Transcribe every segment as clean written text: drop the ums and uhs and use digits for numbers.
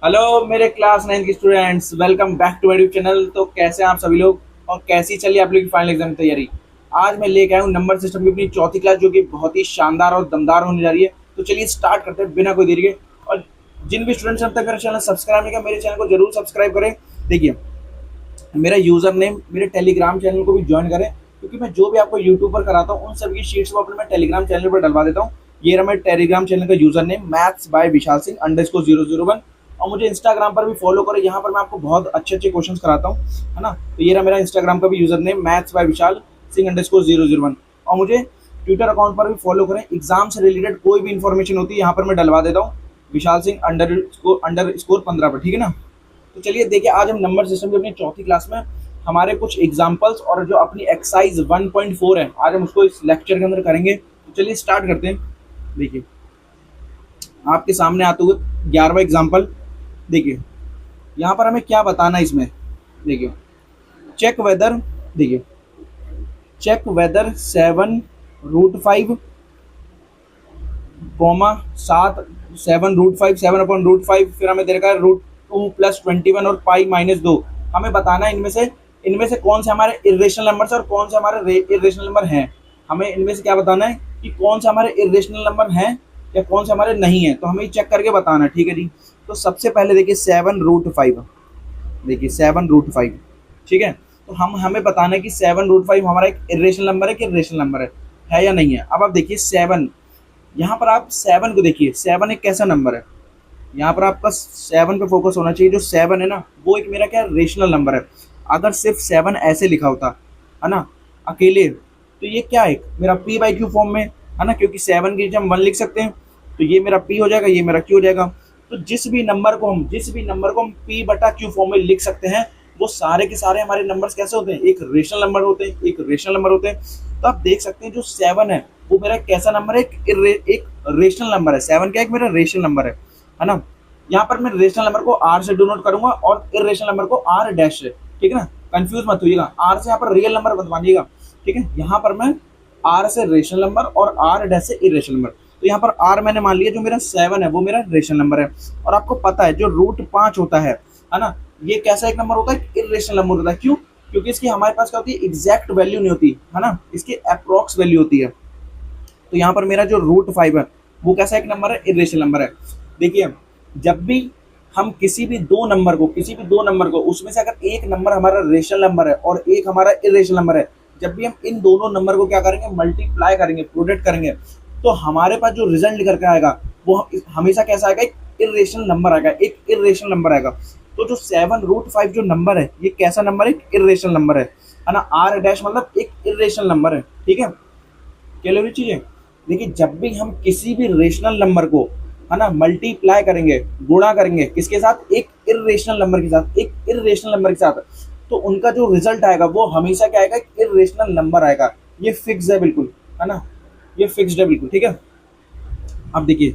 Hello मेरे class 9 के students, welcome back to YouTube channel. तो कैसे हैं आप सभी लोग और कैसी चली आप लोग की फाइनल एग्जाम की तैयारी। आज मैं लेके आया हूँ नंबर सिस्टम की अपनी चौथी क्लास, जो कि बहुत ही शानदार और दमदार होने जा रही है। तो चलिए स्टार्ट करते हैं बिना कोई देरी के। और जिन भी स्टूडेंट्स ने अब तक मेरा चैनल सब्सक्राइब नहीं किया, मेरे चैनल को जरूर सब्सक्राइब करें। देखिए, मेरा यूजर नेम मेरे टेलीग्राम चैनल को भी ज्वाइन करें, क्योंकि मैं जो भी आपको यूट्यूब पर कराता हूँ उन सभी की शीट्स को अपने मैं टेलीग्राम चैनल पर डलवा देता हूँ। ये रहा मेरे टेलीग्राम चैनल का user name, maths by Vishal Singh _001। और मुझे इंस्टाग्राम पर भी फॉलो करें, यहाँ पर मैं आपको बहुत अच्छे अच्छे क्वेश्चन कराता हूँ, है ना। तो ये रहा मेरा इंस्टाग्राम का भी user name, maths by Vishal Singh _001। और मुझे ट्विटर अकाउंट पर भी फॉलो करें। एग्जाम से रिलेटेड कोई भी इंफॉर्मेशन होती है यहाँ पर मैं डलवा देता हूँ, विशाल सिंह _15 पर, ठीक है ना। तो चलिए देखिए, आज हम नंबर सिस्टम की अपनी चौथी क्लास में हमारे कुछ एग्जांपल्स और जो अपनी एक्सरसाइज 1.4 है, आज हम उसको इस लेक्चर के अंदर करेंगे। तो चलिए स्टार्ट करते हैं। देखिए, आपके सामने आते हुए 11वां एग्जांपल। देखिए, यहाँ पर हमें क्या बताना है इसमें। देखिए, चेक वेदर, देखिए चेक वेदर 7√5 7 7√5 7/√5, फिर हमें दे रखा है √2 + 21 और पाई -2। हमें बताना है इनमें से कौन से हमारे इरेशनल नंबर और कौन से हमारे इरेशनल नंबर हैं। हमें इनमें से क्या बताना है कि कौन से हमारे इरेशनल नंबर हैं या कौन से हमारे नहीं है, तो हमें चेक करके बताना है, ठीक है जी। तो सबसे पहले देखिए 7√5, देखिए 7√5, ठीक है। तो हमें बताना है कि 7√5 हमारा एक इरेशनल नंबर है कि इरेशनल नंबर है या नहीं है। अब आप देखिए 7, यहाँ पर आप 7 को देखिए, 7 एक कैसा नंबर है। यहाँ पर आपका 7 पे फोकस होना चाहिए। जो 7 है ना, वो एक मेरा क्या रेशनल नंबर है। अगर सिर्फ 7 ऐसे लिखा होता है ना अकेले, तो ये क्या है मेरा p/q फॉर्म में, है ना, क्योंकि 7 की जब हम 1 लिख सकते हैं, तो ये मेरा p हो जाएगा, ये मेरा q हो जाएगा। तो जिस भी नंबर को हम p/q फॉर्म में लिख सकते हैं, वो सारे के सारे हमारे नंबर्स कैसे होते हैं, एक रेशनल नंबर होते हैं, एक रेशनल नंबर होते हैं। तो आप देख सकते हैं जो 7 है वो मेरा कैसा नंबर है, एक रेशनल नंबर है। 7 क्या एक मेरा रेशनल नंबर है ना। यहाँ पर मैं रेशनल नंबर को आर से डिनोट करूंगा और इरेशनल नंबर को आर डैश से, ठीक है ना। कंफ्यूज मत होइएगा, आर से यहाँ पर रियल नंबर मत मानिएगा, ठीक है। यहाँ पर मैं आर से रेशनल नंबर और आर डैश से इरेशनल नंबर। तो यहाँ पर आर मैंने मान लिया, जो मेरा 7 है वो मेरा रेशनल नंबर है। और आपको पता है जो √5 होता है ना, ये कैसा एक नंबर होता है, इरेशनल नंबर होता है। क्यों? क्योंकि इसकी हमारे पास क्या होती है, एग्जैक्ट वैल्यू नहीं होती है ना, इसकी अप्रोक्स वैल्यू होती है। तो यहाँ पर मेरा जो √5 है वो कैसा एक नंबर है, इरेशनल नंबर है। देखिए, जब भी हम किसी भी दो नंबर को उसमें से अगर एक नंबर हमारा रेशनल नंबर है और एक हमारा इरेशनल नंबर है, जब भी हम इन दोनों नंबर को क्या करेंगे, मल्टीप्लाई करेंगे, प्रोडक्ट करेंगे, तो हमारे पास जो रिजल्ट निकल कर आएगा वो हमेशा कैसा आएगा, एक इरेशनल नंबर आएगा, एक इरेशनल नंबर आएगा। तो जो 7√5 जो नंबर है, ये कैसा नंबर है, एक इरेशनल नंबर है ना। आर डैश मतलब एक इरेशनल नंबर है, ठीक है। क्या चीज है, देखिए जब भी हम किसी भी रेशनल नंबर को, है ना, मल्टीप्लाई करेंगे, गुणा करेंगे, किसके साथ, एक इरेशनल नंबर के साथ, एक इरेशनल नंबर के साथ, तो उनका जो रिजल्ट आएगा वो हमेशा क्या आएगा, एक इरेशनल नंबर आएगा। ये फिक्स है बिल्कुल, है ना, ये फिक्स्ड है बिल्कुल, ठीक है। अब देखिए,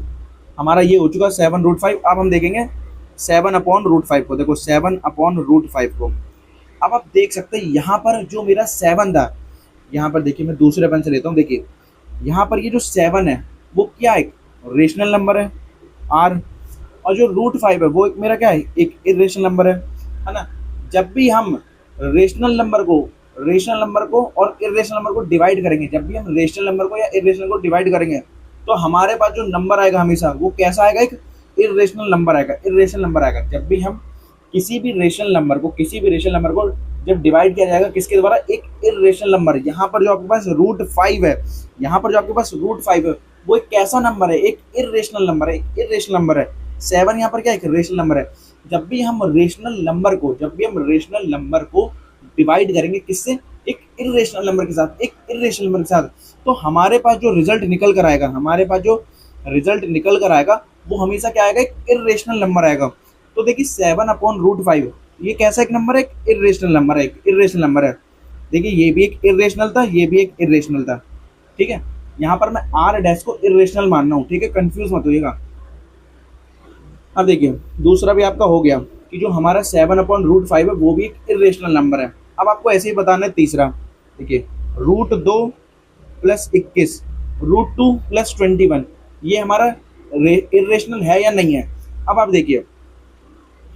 हमारा ये हो चुका 7√5। अब हम देखेंगे 7/√5 को। देखो 7/√5 को अब आप देख सकते हैं, यहाँ पर जो मेरा 7 था, यहाँ पर देखिए मैं दूसरे पेन से लेता हूँ। देखिए यहाँ पर ये जो 7 है वो क्या है, रेशनल नंबर है आर, और जो √5 है वो एक मेरा क्या है, एक इरेशनल नंबर है ना। जब भी हम रेशनल नंबर को और इरेशनल नंबर को डिवाइड करेंगे, जब भी हम रेशनल नंबर को या इरेशनल को डिवाइड करेंगे, तो हमारे पास जो नंबर आएगा हमेशा वो कैसा आएगा, एक इरेशनल नंबर आएगा, इरेशनल नंबर आएगा। जब भी हम किसी भी रेशनल नंबर को जब डिवाइड किया जाएगा किसके द्वारा, एक इरेशनल नंबर। यहाँ पर जो आपके पास √5 है, यहाँ पर जो आपके पास √5 है वो एक कैसा नंबर है, एक इरेशनल नंबर है, एक इरेशनल नंबर है। 7 यहाँ पर क्या एक रेशनल नंबर है। जब भी हम रेशनल नंबर को डिवाइड करेंगे किससे, एक इरेशनल नंबर के साथ, एक इरेशनल नंबर के साथ, तो हमारे पास जो रिजल्ट निकल कर आएगा वो हमेशा क्या आएगा, एक इरेशनल नंबर आएगा। तो देखिए 7/√5 ये कैसा एक नंबर है, एक इरेशनल नंबर है, एक इरेशनल नंबर है। देखिए ये भी एक इरेशनल था, ये भी एक इरेशनल था, ठीक है। यहाँ पर मैं आर डैश को इरेशनल मान रहा हूँ, ठीक है, कंफ्यूज मत होइएगा। अब देखिए दूसरा भी आपका हो गया कि जो हमारा 7/√5 है वो भी एक इरेशनल नंबर है। अब आपको ऐसे ही बताना है तीसरा। देखिए √2 + 21, √2 + 21, ये हमारा इरेशनल है या नहीं है। अब आप देखिए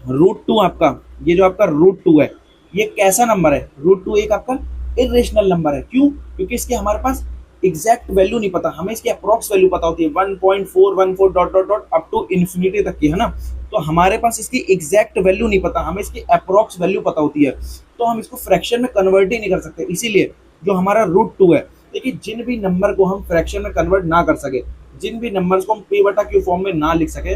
रूट टू आपका, ये जो आपका रूट टू है, ये कैसा नंबर है? रूट टू एक आपका इरेशनल नंबर है। क्यों? क्योंकि इसके हमारे पास एग्जैक्ट वैल्यू नहीं पता, हमें इसकी अप्रॉक्स वैल्यू पता होती है 1.414 dot dot dot up to infinity तक की, है ना। तो हमारे पास इसकी एग्जैक्ट वैल्यू नहीं पता, हमें इसकी अप्रॉक्स वैल्यू पता होती है, तो हम इसको फ्रैक्शन में कन्वर्ट ही नहीं कर सकते। इसीलिए जो हमारा रूट टू है, देखिए जिन भी नंबर को हम फ्रैक्शन में कन्वर्ट ना कर सके, जिन भी नंबर्स को हम पे बटा क्यू फॉर्म में ना लिख सके,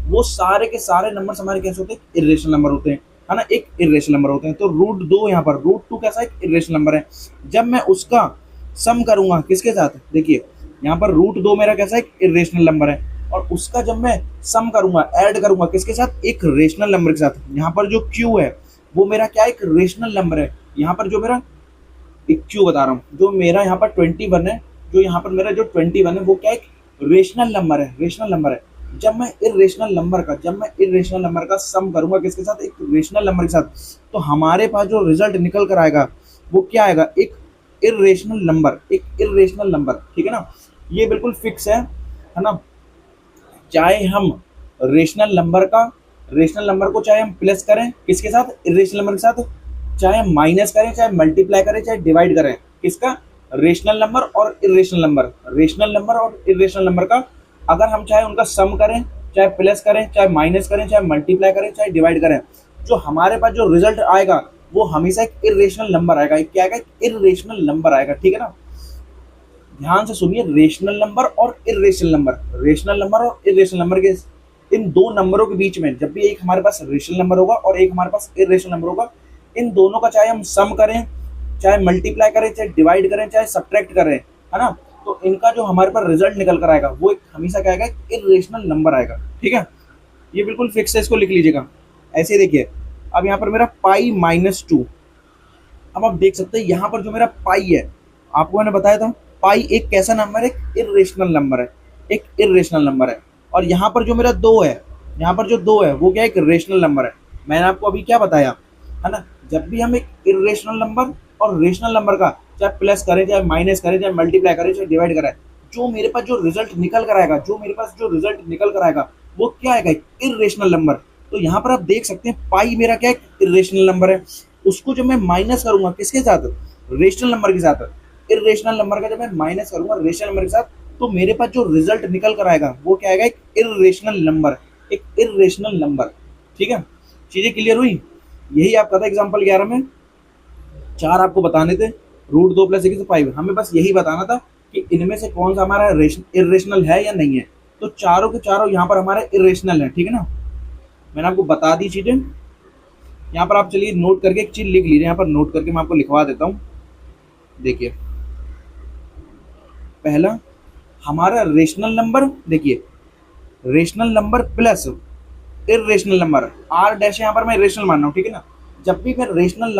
वो सारे के सारे नंबर्स हमारे कैसे होते हैं? इरेशनल नंबर होते हैं, है ना, एक इरेशनल नंबर होते हैं। तो रूट दो यहाँ पर, रूट टू कैसा एक इरेशनल नंबर है। जब मैं उसका सम करूंगा किसके साथ, देखिए यहाँ पर रूट दो मेरा कैसा एक इरेशनल नंबर है, और उसका जब मैं सम करूंगा, ऐड करूंगा किसके साथ? एक रेशनल नंबर के साथ। यहाँ पर जो क्यू है वो मेरा क्या एक रेशनल नंबर है। यहाँ पर जो मेरा एक क्यू बता रहा हूँ, जो मेरा यहाँ पर 21 है, जो यहाँ पर मेरा जो 21 है वो क्या एक रेशनल नंबर है, रेशनल नंबर है। जब मैं इरेशनल नंबर का सम करूंगा किसके साथ? एक रेशनल नंबर के साथ, तो हमारे पास जो रिजल्ट निकल कर आएगा वो क्या आएगा? एक इरेशनल नंबर, एक इरेशनल नंबर, ठीक है ना। ये बिल्कुल फिक्स है ना। चाहे हम रेशनल नंबर को चाहे हम प्लस करें किसके साथ? इरेशनल नंबर के साथ, चाहे हम माइनस करें, चाहे मल्टीप्लाई करें, चाहे डिवाइड करें, किसका? रेशनल नंबर और इरेशनल नंबर, रेशनल नंबर और इरेशनल नंबर का अगर हम चाहे उनका सम करें, चाहे प्लस करें, चाहे माइनस करें, चाहे मल्टीप्लाई करें, चाहे डिवाइड करें, जो हमारे पास जो रिजल्ट आएगा वो हमेशा एक इरेशनल नंबर आएगा। क्या आएगा? इरेशनल नंबर आएगा, ठीक है ना। ध्यान से सुनिए, रेशनल नंबर और इरेशनल नंबर, रेशनल नंबर और इरेशनल नंबर के इन दो नंबरों के बीच में जब भी एक हमारे पास रेशनल नंबर होगा और एक हमारे पास इरेशनल नंबर होगा, इन दोनों का चाहे हम सम करें, चाहे मल्टीप्लाई करें, चाहे डिवाइड करें, चाहे सब्ट्रैक्ट करें, है ना, तो इनका जो हमारे पास रिजल्ट निकल कर आएगा वो एक हमेशा क्या आएगा? इरेशनल नंबर आएगा, ठीक है। ये बिल्कुल फिक्स है, इसको लिख लीजिएगा। ऐसे देखिए, अब यहाँ पर मेरा पाई -2, अब आप देख सकते हैं यहाँ पर जो मेरा पाई है, आपको मैंने बताया था पाई एक कैसा नंबर है? इरेशनल नंबर है, एक इरेशनल नंबर है। और यहाँ पर जो मेरा दो है, यहाँ पर जो दो है वो क्या एक रेशनल नंबर है। मैंने आपको अभी क्या बताया, है ना, जब भी हम एक इरेशनल नंबर और रेशनल नंबर का चाहे प्लस करें, चाहे माइनस करें, चाहे मल्टीप्लाई करें, चाहे डिवाइड करें, जो मेरे पास जो रिजल्ट निकल कर आएगा, वो क्या आएगा? Irrational number. तो यहाँ पर आप देख सकते हैं पाई मेरा क्या है? इरेशनल नंबर है। उसको जब मैं माइनस करूंगा किसके साथ? रेशनल नंबर के साथ। इरेशनल नंबर का जब मैं माइनस करूंगा रेशनल नंबर के साथ, तो मेरे पास जो रिजल्ट निकल कर आएगा वो क्या आएगा? एक इरेशनल नंबर, एक इरेशनल नंबर, ठीक है। चीजें क्लियर हुई? यही आपका था एग्जाम्पल 11 में। चार आपको बताने थे, रूट 2 + 1 5, हमें बस यही बताना था कि इनमें से कौन सा हमारा इरेशनल है या नहीं है। तो चारों के चारों यहाँ पर हमारे इरेशनल है, ठीक है ना। मैंने आपको बता दी चीजें। यहाँ पर आप चलिए नोट करके एक चीज लिख लीजिए, यहाँ पर नोट करके मैं आपको लिखवा देता हूँ। देखिए, पहला हमारा रेशनल नंबर, देखिए rational number plus irrational number, R dash यहाँ पर मैं इरेशनल मान रहा हूँ, ठीक है ना। जब भी मैं रेशनल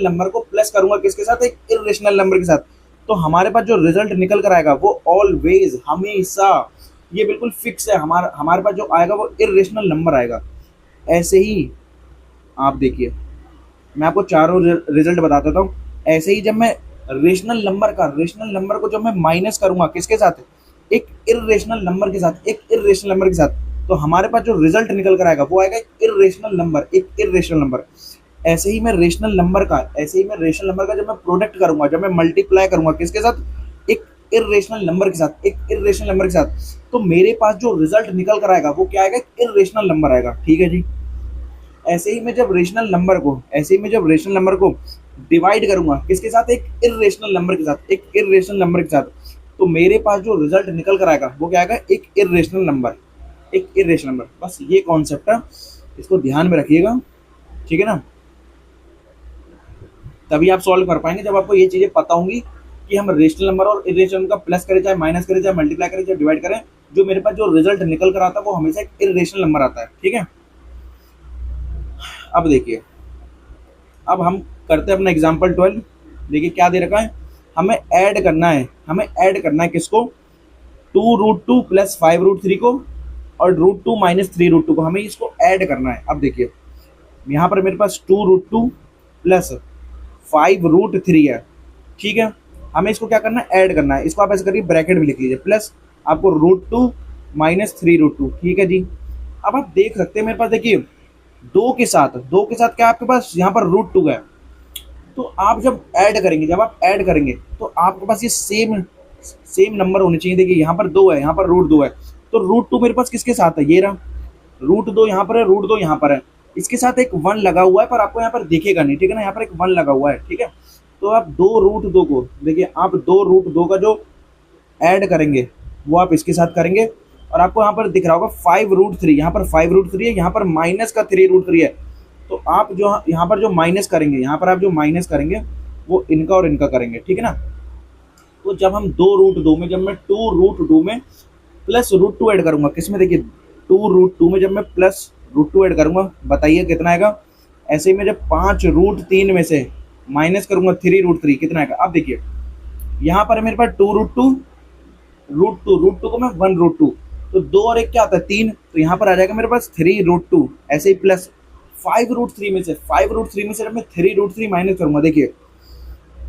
नंबर को प्लस करूंगा किसके साथ? एक इरेशनल नंबर के साथ, तो हमारे पास जो रिजल्ट निकल कर आएगा वो ऑलवेज, हमेशा, ये बिल्कुल फिक्स है, हमारे पास जो आएगा वो इरेशनल नंबर आएगा। ऐसे ही आप देखिए, मैं आपको चारों रिजल्ट बता देता हूँ। ऐसे ही जब मैं रेशनल नंबर को जब मैं माइनस करूंगा किसके साथ? एक इरेशनल नंबर के साथ, एक इरेशनल नंबर के साथ, तो हमारे पास जो रिजल्ट निकल कर आएगा वो आएगा एक इरेशनल नंबर, एक इरेशनल नंबर। ऐसे ही मैं रेशनल नंबर का जब मैं प्रोडक्ट करूंगा, जब मैं मल्टीप्लाई करूंगा किसके साथ? एक इरेशनल नंबर के साथ, एक इरेशनल नंबर के साथ, तो मेरे पास जो रिजल्ट निकल कर आएगा वो क्या आएगा? इरेशनल नंबर आएगा, ठीक है जी। ऐसे ही मैं जब रेशनल नंबर को डिवाइड करूंगा किसके साथ? एक इरेशनल नंबर के साथ, एक इरेशनल नंबर के साथ, तो मेरे पास जो रिजल्ट निकल कर आएगा वो क्या आएगा? एक इरेशनल नंबर, एक इरेशनल नंबर। बस ये कॉन्सेप्ट है, इसको ध्यान में रखिएगा, ठीक है ना। तभी आप सॉल्व कर पाएंगे जब आपको ये चीजें पता होंगी कि हम रेशनल नंबर और इरेशनल नंबर का प्लस करें, चाहे माइनस करें, चाहे मल्टीप्लाई करें, चाहे डिवाइड करें, जो मेरे पास जो रिजल्ट निकल कर आता है वो हमेशा एक इरेशनल नंबर आता है, ठीक है। अब देखिए, अब हम करते हैं अपना एग्जाम्पल 12। देखिए क्या दे रखा है, हमें ऐड करना है किसको? 2√2 + 5√3 को और √2 - 3√2 को, हमें इसको ऐड करना है। अब देखिए, यहाँ पर मेरे पास 2√2 + 5√3 है, ठीक है। हमें इसको क्या करना है? ऐड करना है। इसको आप ऐसे करिए, ब्रैकेट भी लिख लीजिए, प्लस आपको √2 - 3√2, ठीक है जी। अब आप देख सकते हैं मेरे पास देखिए दो के साथ क्या आपके पास यहाँ पर रूट 2 है। तो आप जब ऐड करेंगे, जब आप ऐड करेंगे तो आपके पास ये सेम सेम नंबर होने चाहिए। देखिए यहाँ पर 2 है, यहाँ पर रूट 2 है, तो रूट 2 मेरे पास किसके साथ है, ये रहा रूट 2 यहाँ पर है, रूट 2 यहाँ पर है, इसके साथ एक 1 लगा हुआ है पर आपको यहाँ पर दिखेगा नहीं, ठीक है ना, यहाँ पर एक 1 लगा हुआ है, ठीक है। तो आप दो रूट 2 को देखिए, आप दो रूट 2 का जो ऐड करेंगे वो आप इसके साथ करेंगे, और आपको यहाँ पर दिख रहा होगा 5√3, यहाँ पर 5√3 है, यहाँ पर माइनस का 3√3 है। तो आप जो यहाँ पर जो माइनस करेंगे, यहाँ पर आप जो माइनस करेंगे वो इनका और इनका करेंगे, ठीक है ना। तो जब हम दो रूट 2 में, जब मैं 2√2 में प्लस रूट 2 ऐड करूंगा, किसमें देखिए 2√2 में जब मैं प्लस रूट 2 ऐड करूंगा, बताइए कितना आएगा। ऐसे ही मैं जब 5√3 में से माइनस करूंगा 3√3, कितना आएगा। अब देखिए यहाँ पर है मेरे पास 2√2, रूट टू को मैं 1√2, तो 2 और 1 क्या आता है 3, तो यहाँ पर आ जाएगा मेरे पास 3√2। ऐसे ही प्लस 5√3 में से, 5√3 में से जब मैं 3√3 माइनस करूंगा, देखिए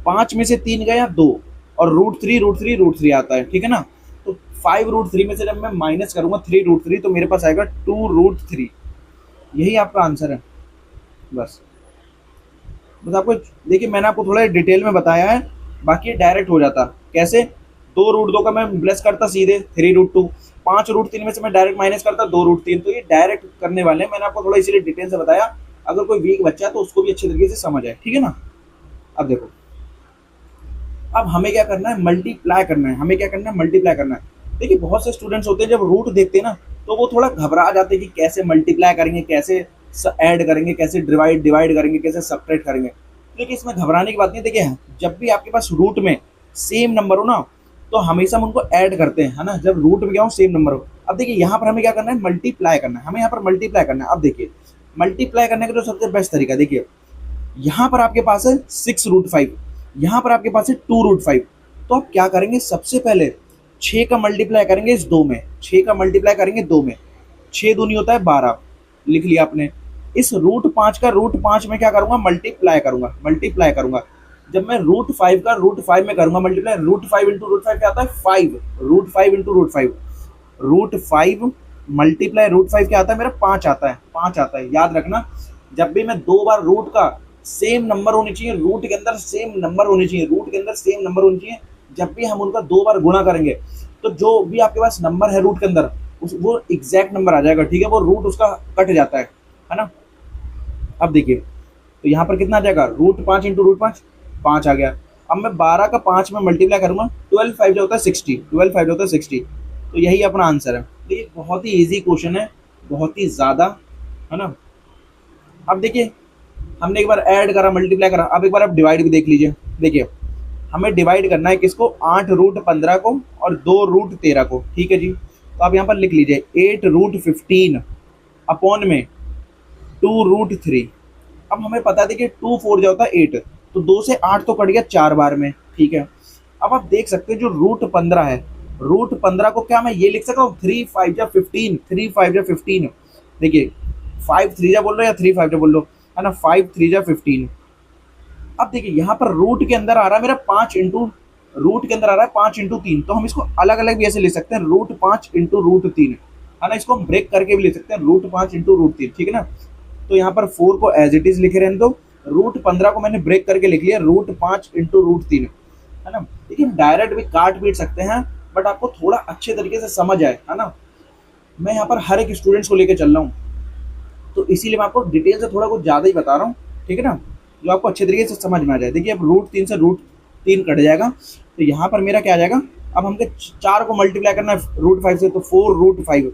5 में से 3 गया 2, और रूट थ्री आता है, ठीक है ना। तो 5√3 में से जब मैं माइनस करूंगा 3√3, तो मेरे पास आएगा 2√3। यही आपका आंसर है। बस बस आपको देखिए, मैंने आपको थोड़ा डिटेल में बताया है, बाकी डायरेक्ट हो जाता। कैसे, 2√2 का मैं प्लस करता सीधे 3√2, 5√3 में से मैं डायरेक्ट माइनस करता 2√3, तो ये डायरेक्ट करने वाले हैं। मैंने आपको थोड़ा इसीलिए डिटेल से बताया, अगर कोई वीक बच्चा है तो उसको भी अच्छे तरीके से समझ आए, ठीक है ना। अब देखो, अब हमें क्या करना है, मल्टीप्लाई करना है। हमें क्या करना है, मल्टीप्लाई करना है। देखिए बहुत से स्टूडेंट्स होते हैं जब रूट देखते हैं ना, तो वो थोड़ा घबरा जाते हैं कि कैसे मल्टीप्लाई करेंगे, कैसे ऐड करेंगे, कैसे डिवाइड करेंगे, कैसे सब्ट्रैक्ट करेंगे। देखिए इसमें घबराने की बात नहीं है। देखिए जब भी आपके पास रूट में सेम नंबर हो ना, तो हमेशा हम उनको ऐड करते हैं, है ना, जब रूट में क्या हो सेम नंबर हो। अब देखिए यहाँ पर हमें क्या करना है, मल्टीप्लाई करना है, हमें यहाँ पर मल्टीप्लाई करना है। अब देखिए मल्टीप्लाई करने का जो सबसे बेस्ट तरीका, देखिए यहाँ पर आपके पास है 6√5, यहाँ पर आपके पास है 2√5। तो आप क्या करेंगे, सबसे पहले 6 का मल्टीप्लाई करेंगे इस 2 में, 6 का मल्टीप्लाई करेंगे 2 में, 6 दूनी होता है 12, लिख लिया आपने। इस रूट 5 का रूट 5 में क्या करूंगा, मल्टीप्लाई करूंगा। जब मैं रूट 5 का रूट 5 में करूंगा मल्टीप्लाई, रूट 5 इंटू रूट 5 क्या आता है 5, root 5 into root 5 multiply root 5 क्या आता है मेरा 5 आता है, 5 आता है। याद रखना, जब भी मैं 2 बार रूट का सेम नंबर होनी चाहिए, रूट के अंदर सेम नंबर होनी चाहिए, रूट के अंदर सेम नंबर होनी चाहिए। जब भी हम उनका 2 बार गुणा करेंगे, तो जो भी आपके पास नंबर है रूट के अंदर, वो एग्जैक्ट नंबर आ जाएगा, ठीक है, वो रूट उसका कट जाता है ना। अब देखिए, तो यहाँ पर कितना आ जाएगा, रूट 5 इंटू रूट 5, 5 आ गया। अब मैं 12 का 5 में मल्टीप्लाई करूंगा, 12 5 जो होता है 60, 12 5 जो होता है 60। तो यही अपना आंसर है। तो ये बहुत ही इजी क्वेश्चन है, बहुत ही ज़्यादा, है ना। अब देखिए हमने एक बार ऐड करा, मल्टीप्लाई करा, अब एक बार आप डिवाइड भी देख लीजिए। देखिए हमें डिवाइड करना है किसको, 8√15 को और 2√13 को, ठीक है जी। तो आप यहाँ पर लिख लीजिए 8√15 अपॉन में 2√3। अब हमें पता है कि 2 4 जो होता है 8, तो 2 से 8 तो कट गया 4 बार में, ठीक है। अब आप देख सकते हैं जो रूट 15 है, रूट 15 को क्या मैं ये लिख सकता हूँ 3 5 या 15, 3 5 या 15। देखिए 5 3 जा बोल लो या 3 5 जा बोल लो, है ना, 5 3 जा 15। अब देखिए यहाँ पर रूट के अंदर आ रहा है मेरा 5 इंटू, रूट के अंदर आ रहा है 5 इंटू 3, तो हम इसको अलग अलग भी ऐसे ले सकते हैं, रूट 5 इंटू रूट 3, है ना। इसको हम ब्रेक करके भी ले सकते हैं, रूट 5 इंटू रूट 3, ठीक है ना। तो यहाँ पर 4 को एज इट इज लिखे रहने दो, रूट 15 को मैंने ब्रेक करके लिख लिया रूट 5 इंटू रूट 3, है ना। देखिए डायरेक्ट भी काट पीट सकते हैं, बट आपको थोड़ा अच्छे तरीके से समझ आए, है ना। मैं यहाँ पर हर एक स्टूडेंट्स को लेकर चल रहा हूँ, तो इसीलिए मैं आपको डिटेल से थोड़ा कुछ ज़्यादा ही बता रहा हूँ, ठीक है ना, जो आपको अच्छे तरीके से समझ में आ जाए। देखिए अब रूट 3 से रूट 3 कट जाएगा, तो यहाँ पर मेरा क्या आ जाएगा, अब हमको 4 को मल्टीप्लाई करना है रूट 5 से, तो 4√5,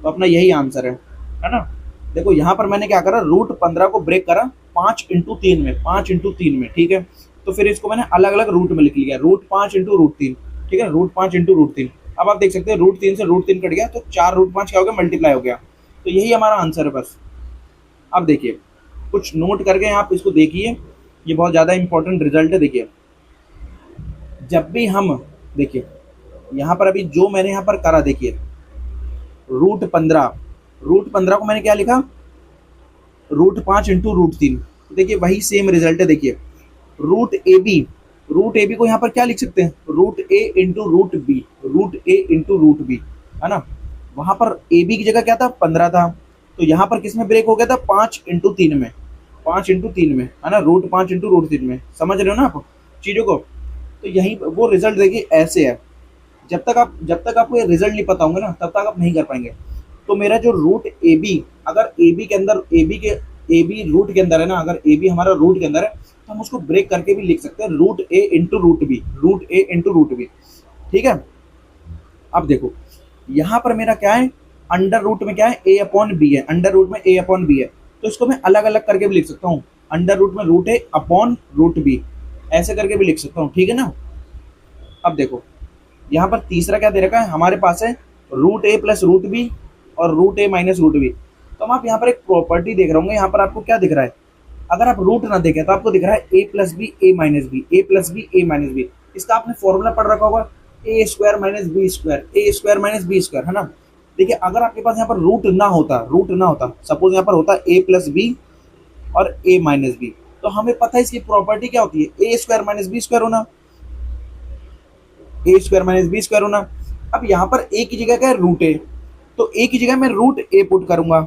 तो अपना यही आंसर है ना। देखो यहाँ पर मैंने क्या करा, रूट 15 को ब्रेक करा 5 इंटू 3 में, 5 इंटू 3 में, ठीक है। तो फिर इसको मैंने अलग अलग रूट में लिख लिया, रूट 5 इंटू रूट 3, ठीक है, रूट 5 इंटू रूट 3। अब आप देख सकते हैं रूट 3 से रूट 3 कट गया, तो 4√5 क्या हो गया, मल्टीप्लाई हो गया। तो यही हमारा आंसर है बस। अब देखिए कुछ नोट करके आप इसको देखिए, ये बहुत ज़्यादा इंपॉर्टेंट रिजल्ट है। देखिए जब भी हम, देखिए यहाँ पर अभी जो मैंने यहाँ पर करा, देखिए रूट 15 को मैंने क्या लिखा, रूट 5 इंटू रूट 3, देखिए वही सेम रिजल्ट है। देखिए रूट ए बी को यहाँ पर क्या लिख सकते हैं, रूट ए इंटू रूट बी, है ना। वहां पर ए बी की जगह क्या था 15 था, तो यहाँ पर किस में ब्रेक हो गया था 5 × 3 में, 5 × 3 में, है ना, √5 × √3 में। समझ रहे हो ना आप चीज़ों को। तो यही वो रिजल्ट देखिए ऐसे है। जब तक आपको ये रिजल्ट नहीं पता होंगे ना तब तक आप नहीं कर पाएंगे। तो मेरा जो रूट ए बी, अगर ए बी के अंदर ए बी रूट के अंदर है ना, अगर ए बी हमारा रूट के अंदर है तो हम उसको ब्रेक करके भी लिख सकते हैं √a × √b। ठीक है। अब देखो यहाँ पर मेरा क्या है, अंडर रूट में क्या है a/b है, अंडर रूट में a/b है, तो इसको मैं अलग अलग करके भी लिख सकता हूँ, अंडर रूट में √a/√b ऐसे करके भी लिख सकता हूँ। ठीक है ना। अब देखो यहाँ पर तीसरा क्या दे रखा है हमारे पास है √a + √b और √a - √b। तो हम आप यहाँ पर एक प्रॉपर्टी देख रहे होंगे, यहाँ पर आपको क्या दिख रहा है, अगर आप रूट ना देखें तो आपको दिख रहा है a + b a - b, a + b a - b। इसका आपने फॉर्मूला पढ़ रखा होगा a² - b², है ना। देखिए अगर आपके पास यहाँ पर रूट ना होता, सपोज यहाँ पर होता a + b और a - b, तो हमें पता है इसकी प्रॉपर्टी क्या होती है, a² - b² होना, a² - b² होना। अब यहाँ पर a की जगह क्या है √a, तो a की जगह मैं √a पुट करूंगा,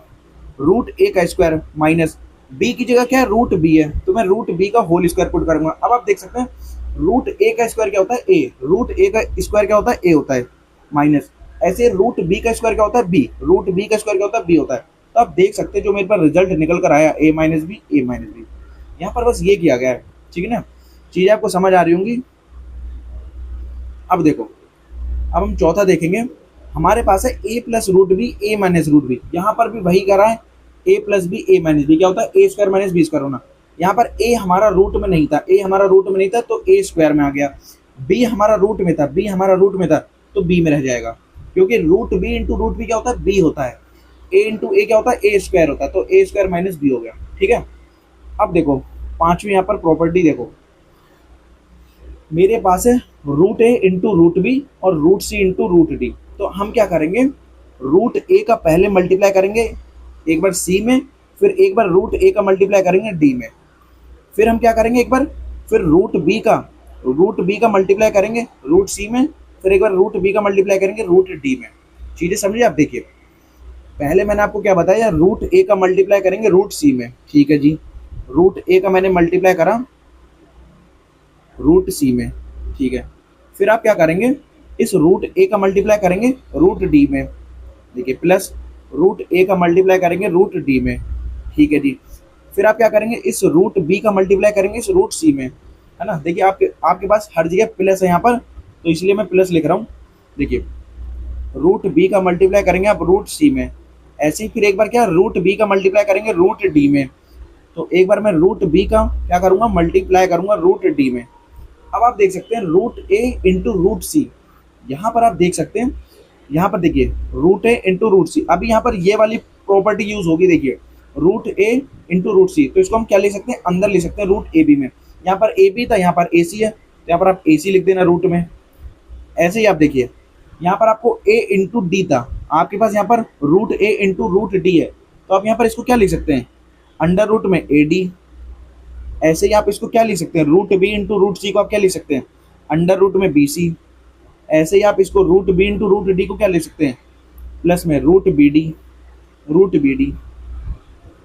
√a² माइनस b की जगह क्या है √b है, तो मैं √b का होल स्क्वायर पुट करूंगा। अब आप देख सकते हैं √a² क्या होता है a, √a² क्या होता है a होता है, माइनस ऐसे √b² क्या होता है b, √b² क्या होता है b होता है। तो आप देख सकते हैं जो मेरे पास रिजल्ट निकल कर आया a - b, a - b। यहाँ पर बस ये किया गया है। ठीक है ना, चीजें आपको समझ आ रही होंगी। अब देखो, अब हम चौथा देखेंगे, हमारे पास है a + √b a - √b। यहाँ पर भी वही करा है a + b a - b, क्या होता है a² - b² होना। यहाँ पर a हमारा रूट में नहीं था, तो a² में आ गया, b हमारा रूट में था, तो b में रह जाएगा, क्योंकि √b × √b क्या होता है b होता है, a × a क्या होता है a² होता है, तो a² - b हो गया। ठीक है। अब देखो पांचवी यहाँ पर प्रॉपर्टी देखो, मेरे पास है √a × √b और √c × √d। तो हम क्या करेंगे, √a का पहले मल्टीप्लाई करेंगे एक बार c में, फिर एक बार √a का मल्टीप्लाई करेंगे d में, फिर हम क्या करेंगे एक बार फिर √b का मल्टीप्लाई करेंगे √c में, फिर एक बार √b का मल्टीप्लाई करेंगे √d में। चीजें समझिए आप। देखिए पहले मैंने आपको क्या बताया, √a का मल्टीप्लाई करेंगे √c में, ठीक है जी, √a का मैंने मल्टीप्लाई करा √c में, ठीक है। फिर आप क्या करेंगे, इस √a का मल्टीप्लाई करेंगे √d में, देखिए प्लस √a का मल्टीप्लाई करेंगे √d में, ठीक है जी। फिर आप क्या करेंगे, इस √b का मल्टीप्लाई करेंगे इस √c में, है ना। देखिए आपके पास हर जगह प्लस है यहाँ पर, तो इसलिए मैं प्लस लिख रहा हूँ। देखिए √b का मल्टीप्लाई करेंगे आप √c में, ऐसे ही फिर एक बार क्या √b का मल्टीप्लाई करेंगे √d में, तो एक बार मैं √b का क्या करूँगा मल्टीप्लाई करूँगा √d में। अब आप देख सकते हैं √a × √c, यहाँ पर आप देख सकते हैं, यहाँ पर देखिए √a × √c। अभी यहाँ पर ये वाली प्रॉपर्टी यूज होगी, देखिए √a × √c, तो इसको हम क्या ले सकते हैं अंदर ले सकते हैं √ab में। यहाँ पर ab था, यहाँ पर ac है, तो यहाँ पर आप ac लिख देना रूट में। ऐसे ही आप देखिए यहाँ पर आपको a × d था, आपके पास यहाँ पर √a × √d है, तो आप यहाँ पर इसको क्या लिख सकते हैं अंडर रूट में ad। ऐसे ही आप इसको क्या लिख सकते हैं √b × √c को आप क्या लिख सकते हैं अंडर रूट में bc। ऐसे ही आप इसको √b × √d को क्या लिख सकते हैं प्लस में √bd।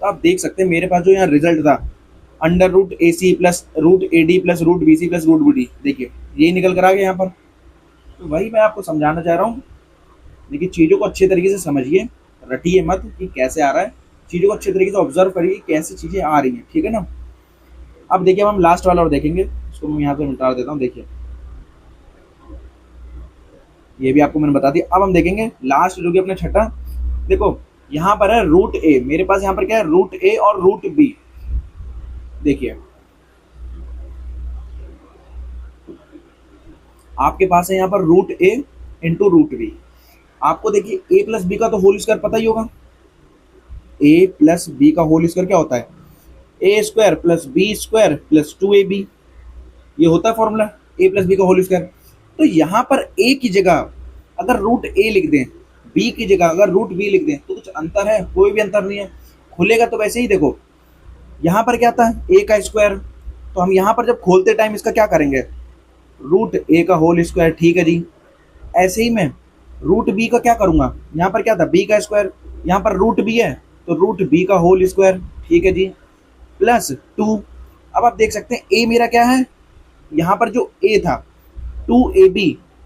तो आप देख सकते हैं मेरे पास जो यहाँ रिजल्ट था under root AC plus √ad plus √bc plus √bd, देखिए ये निकल कर आ गया यहाँ पर। तो वही मैं आपको समझाना चाह रहा हूँ। देखिए चीज़ों को अच्छे तरीके से समझिए, रटिए मत कि कैसे आ रहा है, चीज़ों को अच्छे तरीके से ऑब्जर्व करिए कैसी चीज़ें आ रही हैं। ठीक है ना। अब देखिए हम लास्ट वाला और देखेंगे, इसको मैं यहाँ पे मिटा देता हूँ। देखिए ये भी आपको मैंने बता दिया। अब हम देखेंगे लास्ट जो कि अपना छठा, देखो यहाँ पर है √a, मेरे पास यहाँ पर क्या है √a और √b। देखिए आपके पास है यहाँ पर √a × √b। आपको देखिए a + b का तो होल स्क्वायर पता ही होगा, a + b का होल स्क्वायर क्या होता है a² + b² + 2ab, ये होता है फॉर्मूला a + b का होल स्क्वायर। तो यहाँ पर a की जगह अगर √a लिख दें, b की जगह अगर √b लिख दें, तो कुछ अंतर है? कोई भी अंतर नहीं है। खुलेगा तो वैसे ही, देखो यहाँ पर क्या था a का स्क्वायर, तो हम यहाँ पर जब खोलते टाइम इसका क्या करेंगे √a का होल स्क्वायर, ठीक है जी। ऐसे ही मैं रूट बी का क्या करूंगा, यहाँ पर क्या था बी का स्क्वायर, यहाँ पर रूट बी है तो रूट बी का होल स्क्वायर, ठीक है जी, प्लस 2। अब आप देख सकते हैं ए मेरा क्या है, यहाँ पर जो ए था 2ab,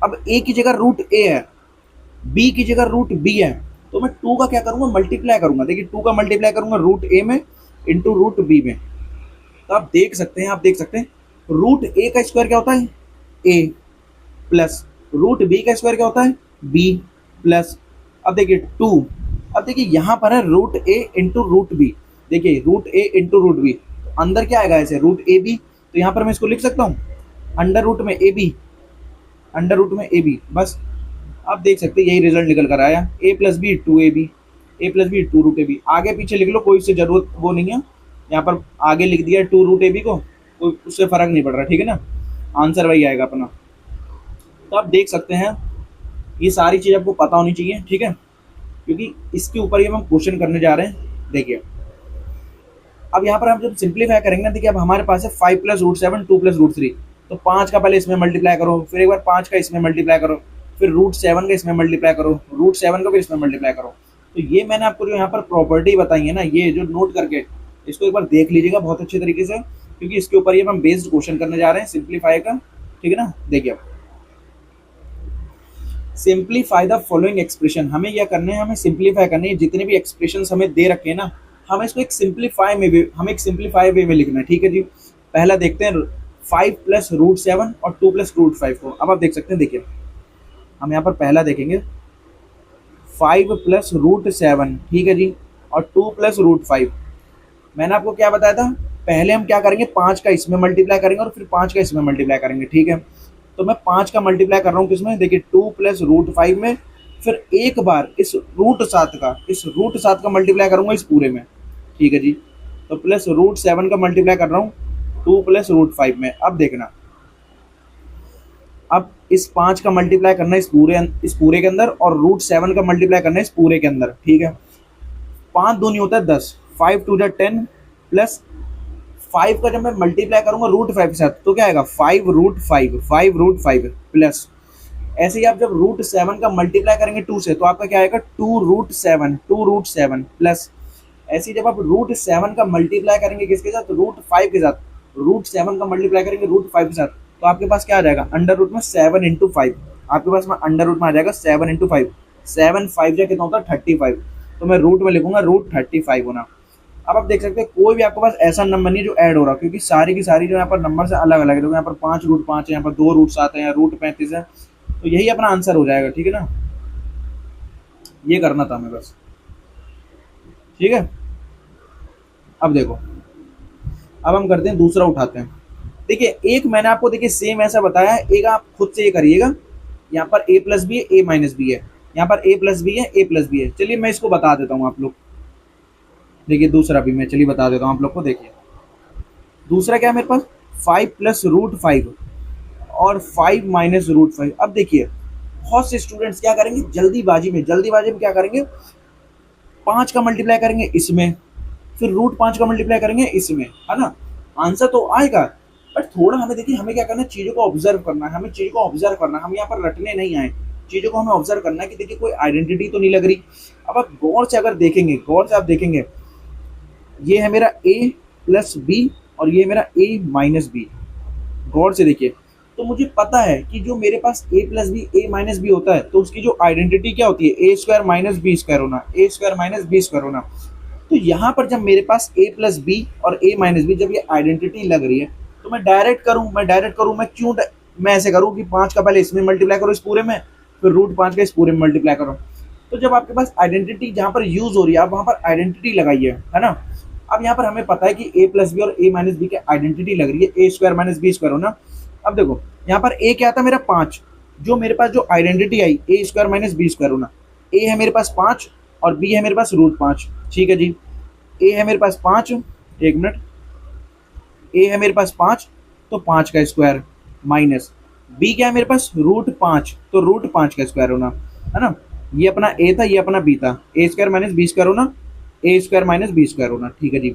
अब ए की जगह रूट ए है, बी की जगह रूट बी है, तो मैं 2 का क्या करूंगा मल्टीप्लाई करूंगा। देखिए 2 का मल्टीप्लाई करूंगा रूट ए में इंटू रूट बी में, तो आप देख सकते हैं, रूट ए का स्क्वायर क्या होता है ए, प्लस रूट बी का स्क्वायर क्या होता है बी, प्लस अब देखिए 2, अब देखिए यहाँ पर है रूट ए इंटू रूट बी, देखिए रूट ए इंटू रूट बी, अंदर क्या आएगा ऐसे रूट ए बी, तो यहाँ पर मैं इसको लिख सकता हूँ अंडर रूट में ए बी, अंडर रूट में ए बी, बस आप देख सकते हैं यही रिजल्ट निकल कर आया, A plus B 2ab, A plus B 2 root A B, आगे पीछे लिख लो कोई से जरूरत वो नहीं है, यहाँ पर आगे लिख दिया 2 रूट ए बी को, कोई उससे फर्क नहीं पड़ रहा, ठीक है ना, आंसर वही आएगा अपना। तो आप देख सकते हैं ये सारी चीज़ आपको पता होनी चाहिए, ठीक है, क्योंकि इसके ऊपर ही हम क्वेश्चन करने जा रहे हैं। देखिए अब यहाँ पर हम जब सिंप्लीफाई करेंगे ना, देखिए अब हमारे पास है 5 प्लस रूट 7 2 प्लस रूट 3, तो 5 का पहले इसमें मल्टीप्लाई करो, फिर एक बार 5 का इसमें मल्टीप्लाई करो, फिर रूट 7 का इसमें मल्टीप्लाई करो, रूट 7 का फिर इसमें मल्टीप्लाई करो। तो ये मैंने आपको जो यहाँ पर प्रॉपर्टी बताई है ना, ये जो नोट करके इसको एक बार देख लीजिएगा बहुत अच्छे तरीके से, क्योंकि इसके ऊपर ही हम बेस्ड क्वेश्चन करने जा रहे हैं सिंप्लीफाई का, ठीक है ना। देखिए सिंप्लीफाई द फॉलोइंग एक्सप्रेशन, हमें यह करना है, हमें सिंप्लीफाई करनी है, जितने भी एक्सप्रेशन हमें दे रखे हैं ना, हमें इसको एक सिंप्लीफाई वे में लिखना है, ठीक है जी। पहला देखते हैं 5 प्लस रूट 7 और 2 प्लस रूट 5 को। अब आप देख सकते हैं, देखिए हम यहाँ पर पहला देखेंगे 5 प्लस रूट 7, ठीक है जी, और 2 प्लस रूट 5। मैंने आपको क्या बताया था, पहले हम क्या करेंगे 5 का इसमें मल्टीप्लाई करेंगे और फिर 5 का इसमें मल्टीप्लाई करेंगे, ठीक है। तो मैं 5 का मल्टीप्लाई कर रहा हूँ किसमें, देखिए 2 प्लस रूट 5 में, फिर एक बार इस रूट 7 का मल्टीप्लाई करूंगा इस पूरे में, ठीक है जी। तो प्लस रूट 7 का मल्टीप्लाई कर रहा हूँ 2 प्लस रूट 5 में। अब देखना, अब इस 5 का मल्टीप्लाई करना इस पूरे के अंदर, और रूट 7 का मल्टीप्लाई करना इस पूरे के अंदर, ठीक है। 5 दूनी होता है 10, 5 टू द 10, प्लस 5 का जब मैं मल्टीप्लाई करूंगा रूट 5 के साथ तो क्या आएगा 5 रूट 5, प्लस ऐसे ही आप जब रूट 7 का मल्टीप्लाई करेंगे 2 से तो आपका क्या आएगा 2 रूट 7, प्लस ऐसे ही जब आप रूट 7 का मल्टीप्लाई करेंगे किसके साथ, रूट 5 के साथ, रूट 7 का मल्टीप्लाई करेंगे रूट 5 के साथ, तो आपके पास क्या आ जाएगा अंडर रूट में 7 इंटू 5, आपके पास में अंडर रूट में आ जाएगा 7 इंटू 5, 7 5 जा कितना होता है 35, तो मैं रूट में लिखूंगा रूट 35 होना। अब आप देख सकते हैं कोई भी आपके पास ऐसा नंबर नहीं जो ऐड हो रहा, क्योंकि सारी की सारी जो यहाँ पर नंबर से अलग अलग है, तो यहाँ पर 5 रूट 5 है, यहाँ पर 2 रूट 7 है, यहाँ रूट 35 है, तो यही अपना आंसर हो जाएगा, ठीक है ना। ये करना था हमें बस, ठीक है। अब देखो, अब हम करते हैं दूसरा उठाते हैं। देखिए एक मैंने आपको देखिए सेम ऐसा बताया है, एक आप खुद से ये करिएगा, यहाँ पर a प्लस बी है, a माइनस बी है, यहाँ पर a प्लस बी है, a प्लस बी है। चलिए मैं इसको बता देता हूँ आप लोग, देखिए दूसरा भी मैं चलिए बता देता हूँ आप लोग को। देखिए दूसरा क्या है मेरे पास 5 प्लस रूट 5 और 5 माइनस रूट 5। अब देखिए बहुत से स्टूडेंट्स क्या करेंगे जल्दीबाजी में क्या करेंगे 5 का मल्टीप्लाई करेंगे इसमें, फिर रूट 5 का मल्टीप्लाई करेंगे इसमें, है ना, आंसर तो आएगा, बट थोड़ा हमें देखिए हमें क्या करना है, चीज़ों को ऑब्जर्व करना है, हम यहाँ पर रटने नहीं आए, चीज़ों को हमें ऑब्जर्व करना है कि देखिए कोई आइडेंटिटी तो नहीं लग रही। अब आप गौर से आप देखेंगे ये है मेरा a प्लस बी और ये मेरा a माइनस बी, गौर से देखिए, तो मुझे पता है कि जो मेरे पास a plus B a minus B होता है तो उसकी जो आइडेंटिटी क्या होती है a square minus B square होना, तो यहाँ पर जब मेरे पास a प्लस बी और a माइनस बी जब ये आइडेंटिटी लग रही है तो मैं डायरेक्ट करूँ, मैं ऐसे करूँ कि 5 का पहले इसमें मल्टीप्लाई करो इस पूरे में, फिर रूट 5 का इस पूरे में मल्टीप्लाई करो। तो जब आपके पास आइडेंटिटी जहाँ पर यूज हो रही है आप वहाँ पर आइडेंटिटी लगाइए, है ना। अब यहाँ पर हमें पता है कि a प्लस बी और a माइनस बी की आइडेंटिटी लग रही है a square minus B square होना। अब देखो यहाँ पर a क्या आता है मेरा 5, जो मेरे पास जो आइडेंटिटी आई a square minus B square होना, a है मेरे पास 5 और b है मेरे पास रूट 5, ठीक है जी। a है मेरे पास 5, एक मिनट, a है मेरे पास 5 तो 5 का स्क्वायर माइनस b क्या है मेरे पास रूट 5 तो रूट 5 का स्क्वायर होना, है ना। ये अपना a था, ये अपना b था, a square minus B square होना, a square minus B square होना, ठीक है जी।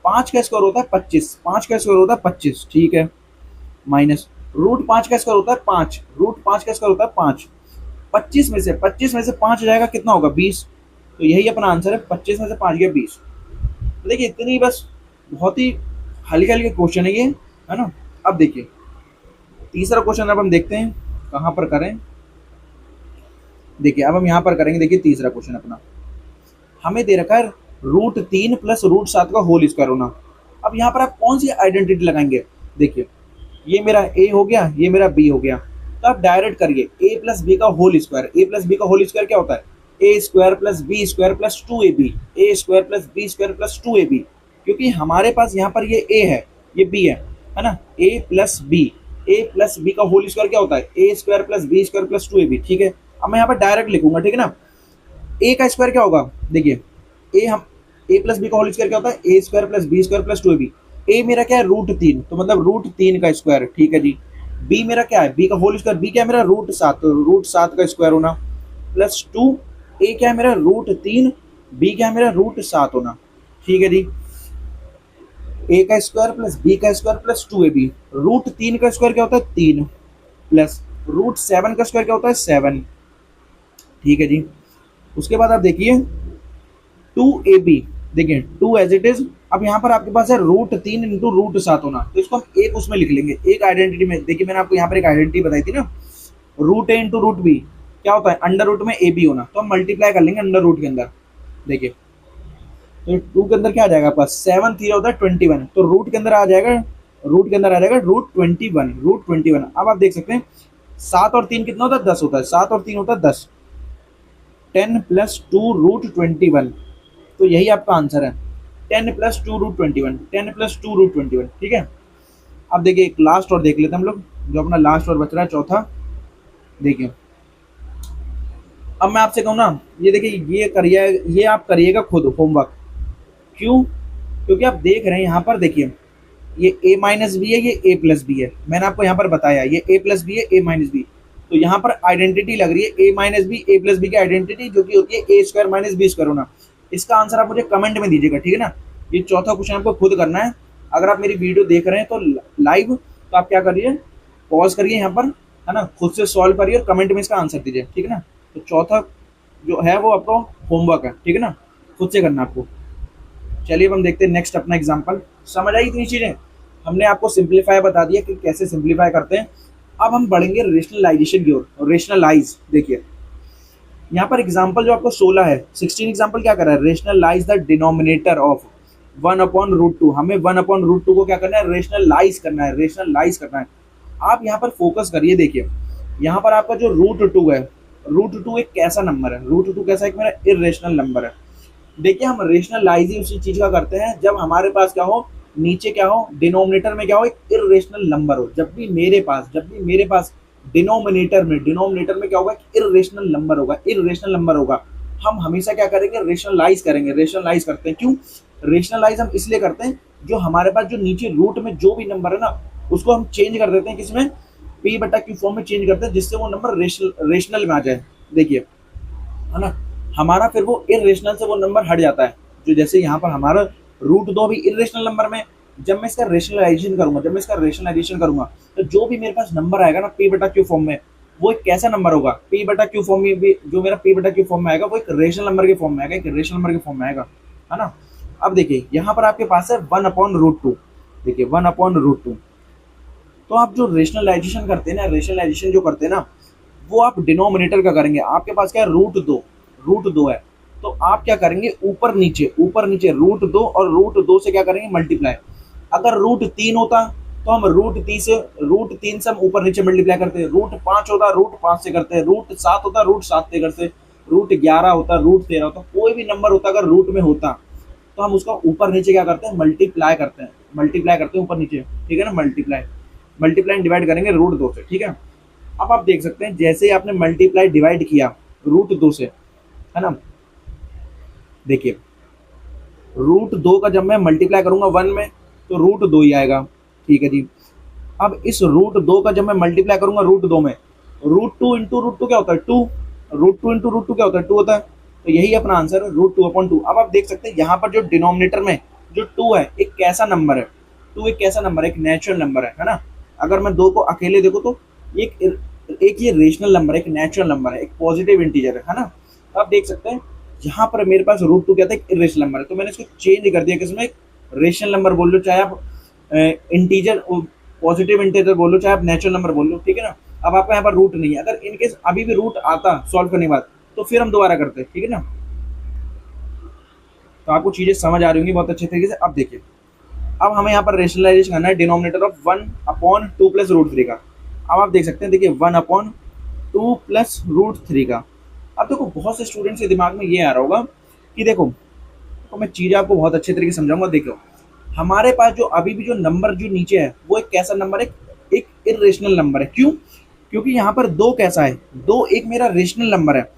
5 का स्क्वायर होता है 25, 5 का स्क्वायर होता है 25, ठीक है, माइनस रूट 5 का स्क्वायर होता है 5, रूट 5 का स्क्वायर होता है 5, 25 में से 5 जाएगा, कितना होगा 20। तो यही अपना आंसर है, 25 में से 5 गया 20। तो देखिए इतनी बस, बहुत ही हल्के हल्के क्वेश्चन है ये, है ना। अब देखिए तीसरा क्वेश्चन अब हम देखते हैं कहाँ पर करें। देखिए अब हम यहाँ पर करेंगे। देखिए तीसरा क्वेश्चन अपना, हमें दे रखा है √3 प्लस √7 का होल स्क्वायर होना। अब यहाँ पर आप कौन सी आइडेंटिटी लगाएंगे। देखिए ये मेरा ए हो गया, ये मेरा बी हो गया, तो आप डायरेक्ट करिए ए प्लस बी का whole square. A plus B का होल स्क्वायर क्या होता है, A square plus B square plus 2ab, A square plus B square plus 2ab। क्योंकि हमारे पास यहाँ पर ये ए है, ये बी है ना। ए प्लस बी का होल स्क्वायर क्या होता है, A square plus B square plus 2ab। ठीक है, अब मैं यहाँ पर डायरेक्ट लिखूंगा, ठीक है ना। ए का स्क्वायर क्या होगा, देखिए ए प्लस बी का होल स्क्वायर क्या होता है, A square plus B square plus 2ab। ए मेरा क्या है √3, तो मतलब √3 का स्क्वायर, ठीक है जी। बी मेरा क्या है, बी का होल स्क्वायर, बी क्या है मेरा √7, तो √7 का स्क्वायर होना प्लस 2। ए क्या है मेरा √3, बी क्या है मेरा √7 होना, ठीक है जी। ए का स्क्वायर प्लस बी का स्क्वायर प्लस 2ab। √3 का स्क्वायर क्या होता है 3, प्लस √7 का स्क्वायर क्या होता है 7, ठीक है जी। उसके बाद आप देखिए 2ab, देखिए 2 एज इट इज। अब यहाँ पर आपके पास है √3 इंटू √7 होना, तो इसको हम एक उसमें लिख लेंगे, एक आइडेंटिटी में। देखिए मैंने आपको यहाँ पर एक आइडेंटिटी बताई थी ना, √a इंटू √b क्या होता है, अंडर रूट में ab होना, तो हम मल्टीप्लाई कर लेंगे अंडर रूट के अंदर। देखिए तो 2 के अंदर क्या आ जाएगा आपका 7 3 होता है 21, तो रूट के अंदर आ जाएगा, √21। अब आप देख सकते हैं 7 और 3 कितना होता है 10 होता है, 7 और 3 होता है 10, 10 प्लस 2 √21। तो यही आपका आंसर है, 10 प्लस 2 √21, 10 प्लस 2 √21, ठीक है। अब देखिए एक लास्ट और देख लेते हैं हम लोग, जो अपना लास्ट और बच रहा है चौथा। देखिए अब मैं आपसे कहूँ ना, ये देखिए ये करिए, ये आप करिएगा खुद होमवर्क। क्यों, क्योंकि आप देख रहे हैं यहाँ पर, देखिए ये a माइनस बी है, ये a प्लस बी है, मैंने आपको यहाँ पर बताया ये a प्लस बी है, a माइनस बी। तो यहाँ पर आइडेंटिटी लग रही है a minus B, a plus B की आइडेंटिटी, जो कि होती है a square minus B square होना। इसका आंसर आप मुझे कमेंट में दीजिएगा, ठीक है ना। ये चौथा क्वेश्चन आपको खुद करना है। अगर आप मेरी वीडियो देख रहे हैं तो लाइव, तो आप क्या करिए, पॉज करिए यहाँ पर, है ना, खुद से सॉल्व करिए और कमेंट में इसका आंसर दीजिए, ठीक है ना। तो चौथा जो है वो आपको होमवर्क है, ठीक है ना, खुद से करना आपको। चलिए अब हम देखते हैं नेक्स्ट अपना एग्जांपल। समझ आई इतनी चीजें, हमने आपको सिंप्लीफाई बता दिया कि कैसे सिंप्लीफाई करते हैं। अब हम बढ़ेंगे रेशनलाइजेशन की ओर, और रेशनलाइज। देखिए यहाँ पर एग्जांपल जो आपको 16 है, 16 एग्जांपल क्या कर रहा है, रेशनलाइज द डिनोमिनेटर ऑफ 1/√2। हमें 1/√2 को क्या करना है, रेशनलाइज करना है, रेशनलाइज करना है। आप यहाँ पर फोकस करिए, देखिए यहाँ पर आपका जो √2 है, √2 एक कैसा नंबर है, √2 कैसा एक मेरा इर्रेशनल नंबर है। देखिए हम रेशनलाइज ही उसी चीज का करते हैं जब हमारे पास क्या हो, नीचे क्या हो, डिनोमिनेटर में क्या हो, एक इर्रेशनल नंबर हो। जब भी मेरे पास डिनोमिनेटर में क्या होगा, इर्रेशनल नंबर होगा, इर्रेशनल नंबर होगा। हम हमेशा क्या करेंगे, रेशनलाइज करेंगे। रेशनलाइज करते हैं, क्यों रेशनलाइज हम इसलिए करते हैं, जो हमारे पास जो नीचे रूट में जो भी नंबर है ना, उसको हम चेंज कर देते हैं, किसमें, p/q फॉर्म में चेंज करते हैं, जिससे वो नंबर रेशनल में आ जाए। देखिए है ना, हमारा फिर वो इर्रेशनल से वो नंबर हट जाता है। जो जैसे यहाँ पर हमारा √2 भी इर्रेशनल नंबर में, जब मैं इसका रेशनलाइजेशन करूंगा, तो जो भी मेरे पास नंबर आएगा ना p/q फॉर्म में, वो एक कैसा नंबर होगा, p/q फॉर्म में भी जो मेरा p/q फॉर्म में आएगा, वो एक रेशनल नंबर के फॉर्म में आएगा, एक रेशनल नंबर के फॉर्म में आएगा, है ना। अब देखिए यहाँ पर आपके पास है 1/√2। देखिए 1/√2। तो आप जो रेशनलाइजेशन करते हैं ना, रेशनलाइजेशन जो करते हैं ना, वो आप डिनोमिनेटर का करेंगे। आपके पास क्या है, √2 है, तो आप क्या करेंगे, ऊपर नीचे √2 और √2 से क्या करेंगे, मल्टीप्लाई। अगर √3 होता तो हम √3 से हम ऊपर नीचे मल्टीप्लाई करते हैं, √5 होता √5 से करते हैं, √7 होता √7 से करते हैं, √11 होता √13 होता, कोई भी नंबर होता अगर रूट में होता तो हम उसका ऊपर नीचे क्या करते हैं, मल्टीप्लाई करते हैं ऊपर नीचे, ठीक है ना। मल्टीप्लाई डिवाइड करेंगे √2 से, ठीक है। अब आप देख सकते हैं जैसे ही आपने मल्टीप्लाई डिवाइड किया √2 से, है ना, देखिए √2 का जब मैं मल्टीप्लाई करूंगा 1 में तो √2 ही आएगा, ठीक है जी। अब इस √2 का जब मैं मल्टीप्लाई करूंगा √2 में, √2 इंटू √2 क्या होता है 2, √2 इंटू √2 क्या होता है 2 होता है, तो यही अपना आंसर है √2/2। अब आप देख सकते हैं यहाँ पर जो डिनोमिनेटर में जो 2 है, एक कैसा नंबर है, 2 एक कैसा नंबर है, एक नेचुरल नंबर है ना। अगर मैं 2 को अकेले देखो तो एक एक ये रेशनल नंबर है, एक नेचुरल नंबर है, एक पॉजिटिव इंटीजर है ना। तो आप देख सकते हैं यहाँ पर मेरे पास रूट टू क्या था, एक इरेशनल नंबर है, तो मैंने इसको चेंज कर दिया किसमें, एक रेशनल नंबर बोल लो, चाहे आप इंटीजर पॉजिटिव इंटीजर बोल लो, चाहे आप नेचुरल नंबर बोल लो, ठीक है ना। अब आपका यहाँ पर रूट नहीं है, अगर इनकेस अभी भी रूट आता सॉल्व करने के बाद तो फिर हम दोबारा करते हैं, ठीक है ना। तो आपको चीजें समझ आ रही होंगी बहुत अच्छे तरीके से। अब देखिए, अब हमें यहाँ पर रेशनलाइजेशन करना है डिनोमिनेटर ऑफ 1/2 + √3 का। अब आप देख सकते हैं, देखिए 1/2 + √3 का। अब देखो बहुत से स्टूडेंट्स के दिमाग में ये आ रहा होगा कि देखो, तो मैं चीज़ें आपको बहुत अच्छे तरीके से समझाऊंगा। देखो हमारे पास जो अभी भी जो नंबर जो नीचे है वो एक कैसा नंबर है, एक इरेशनल नंबर है। क्यों? क्योंकि यहाँ पर दो कैसा है, दो एक मेरा रेशनल नंबर है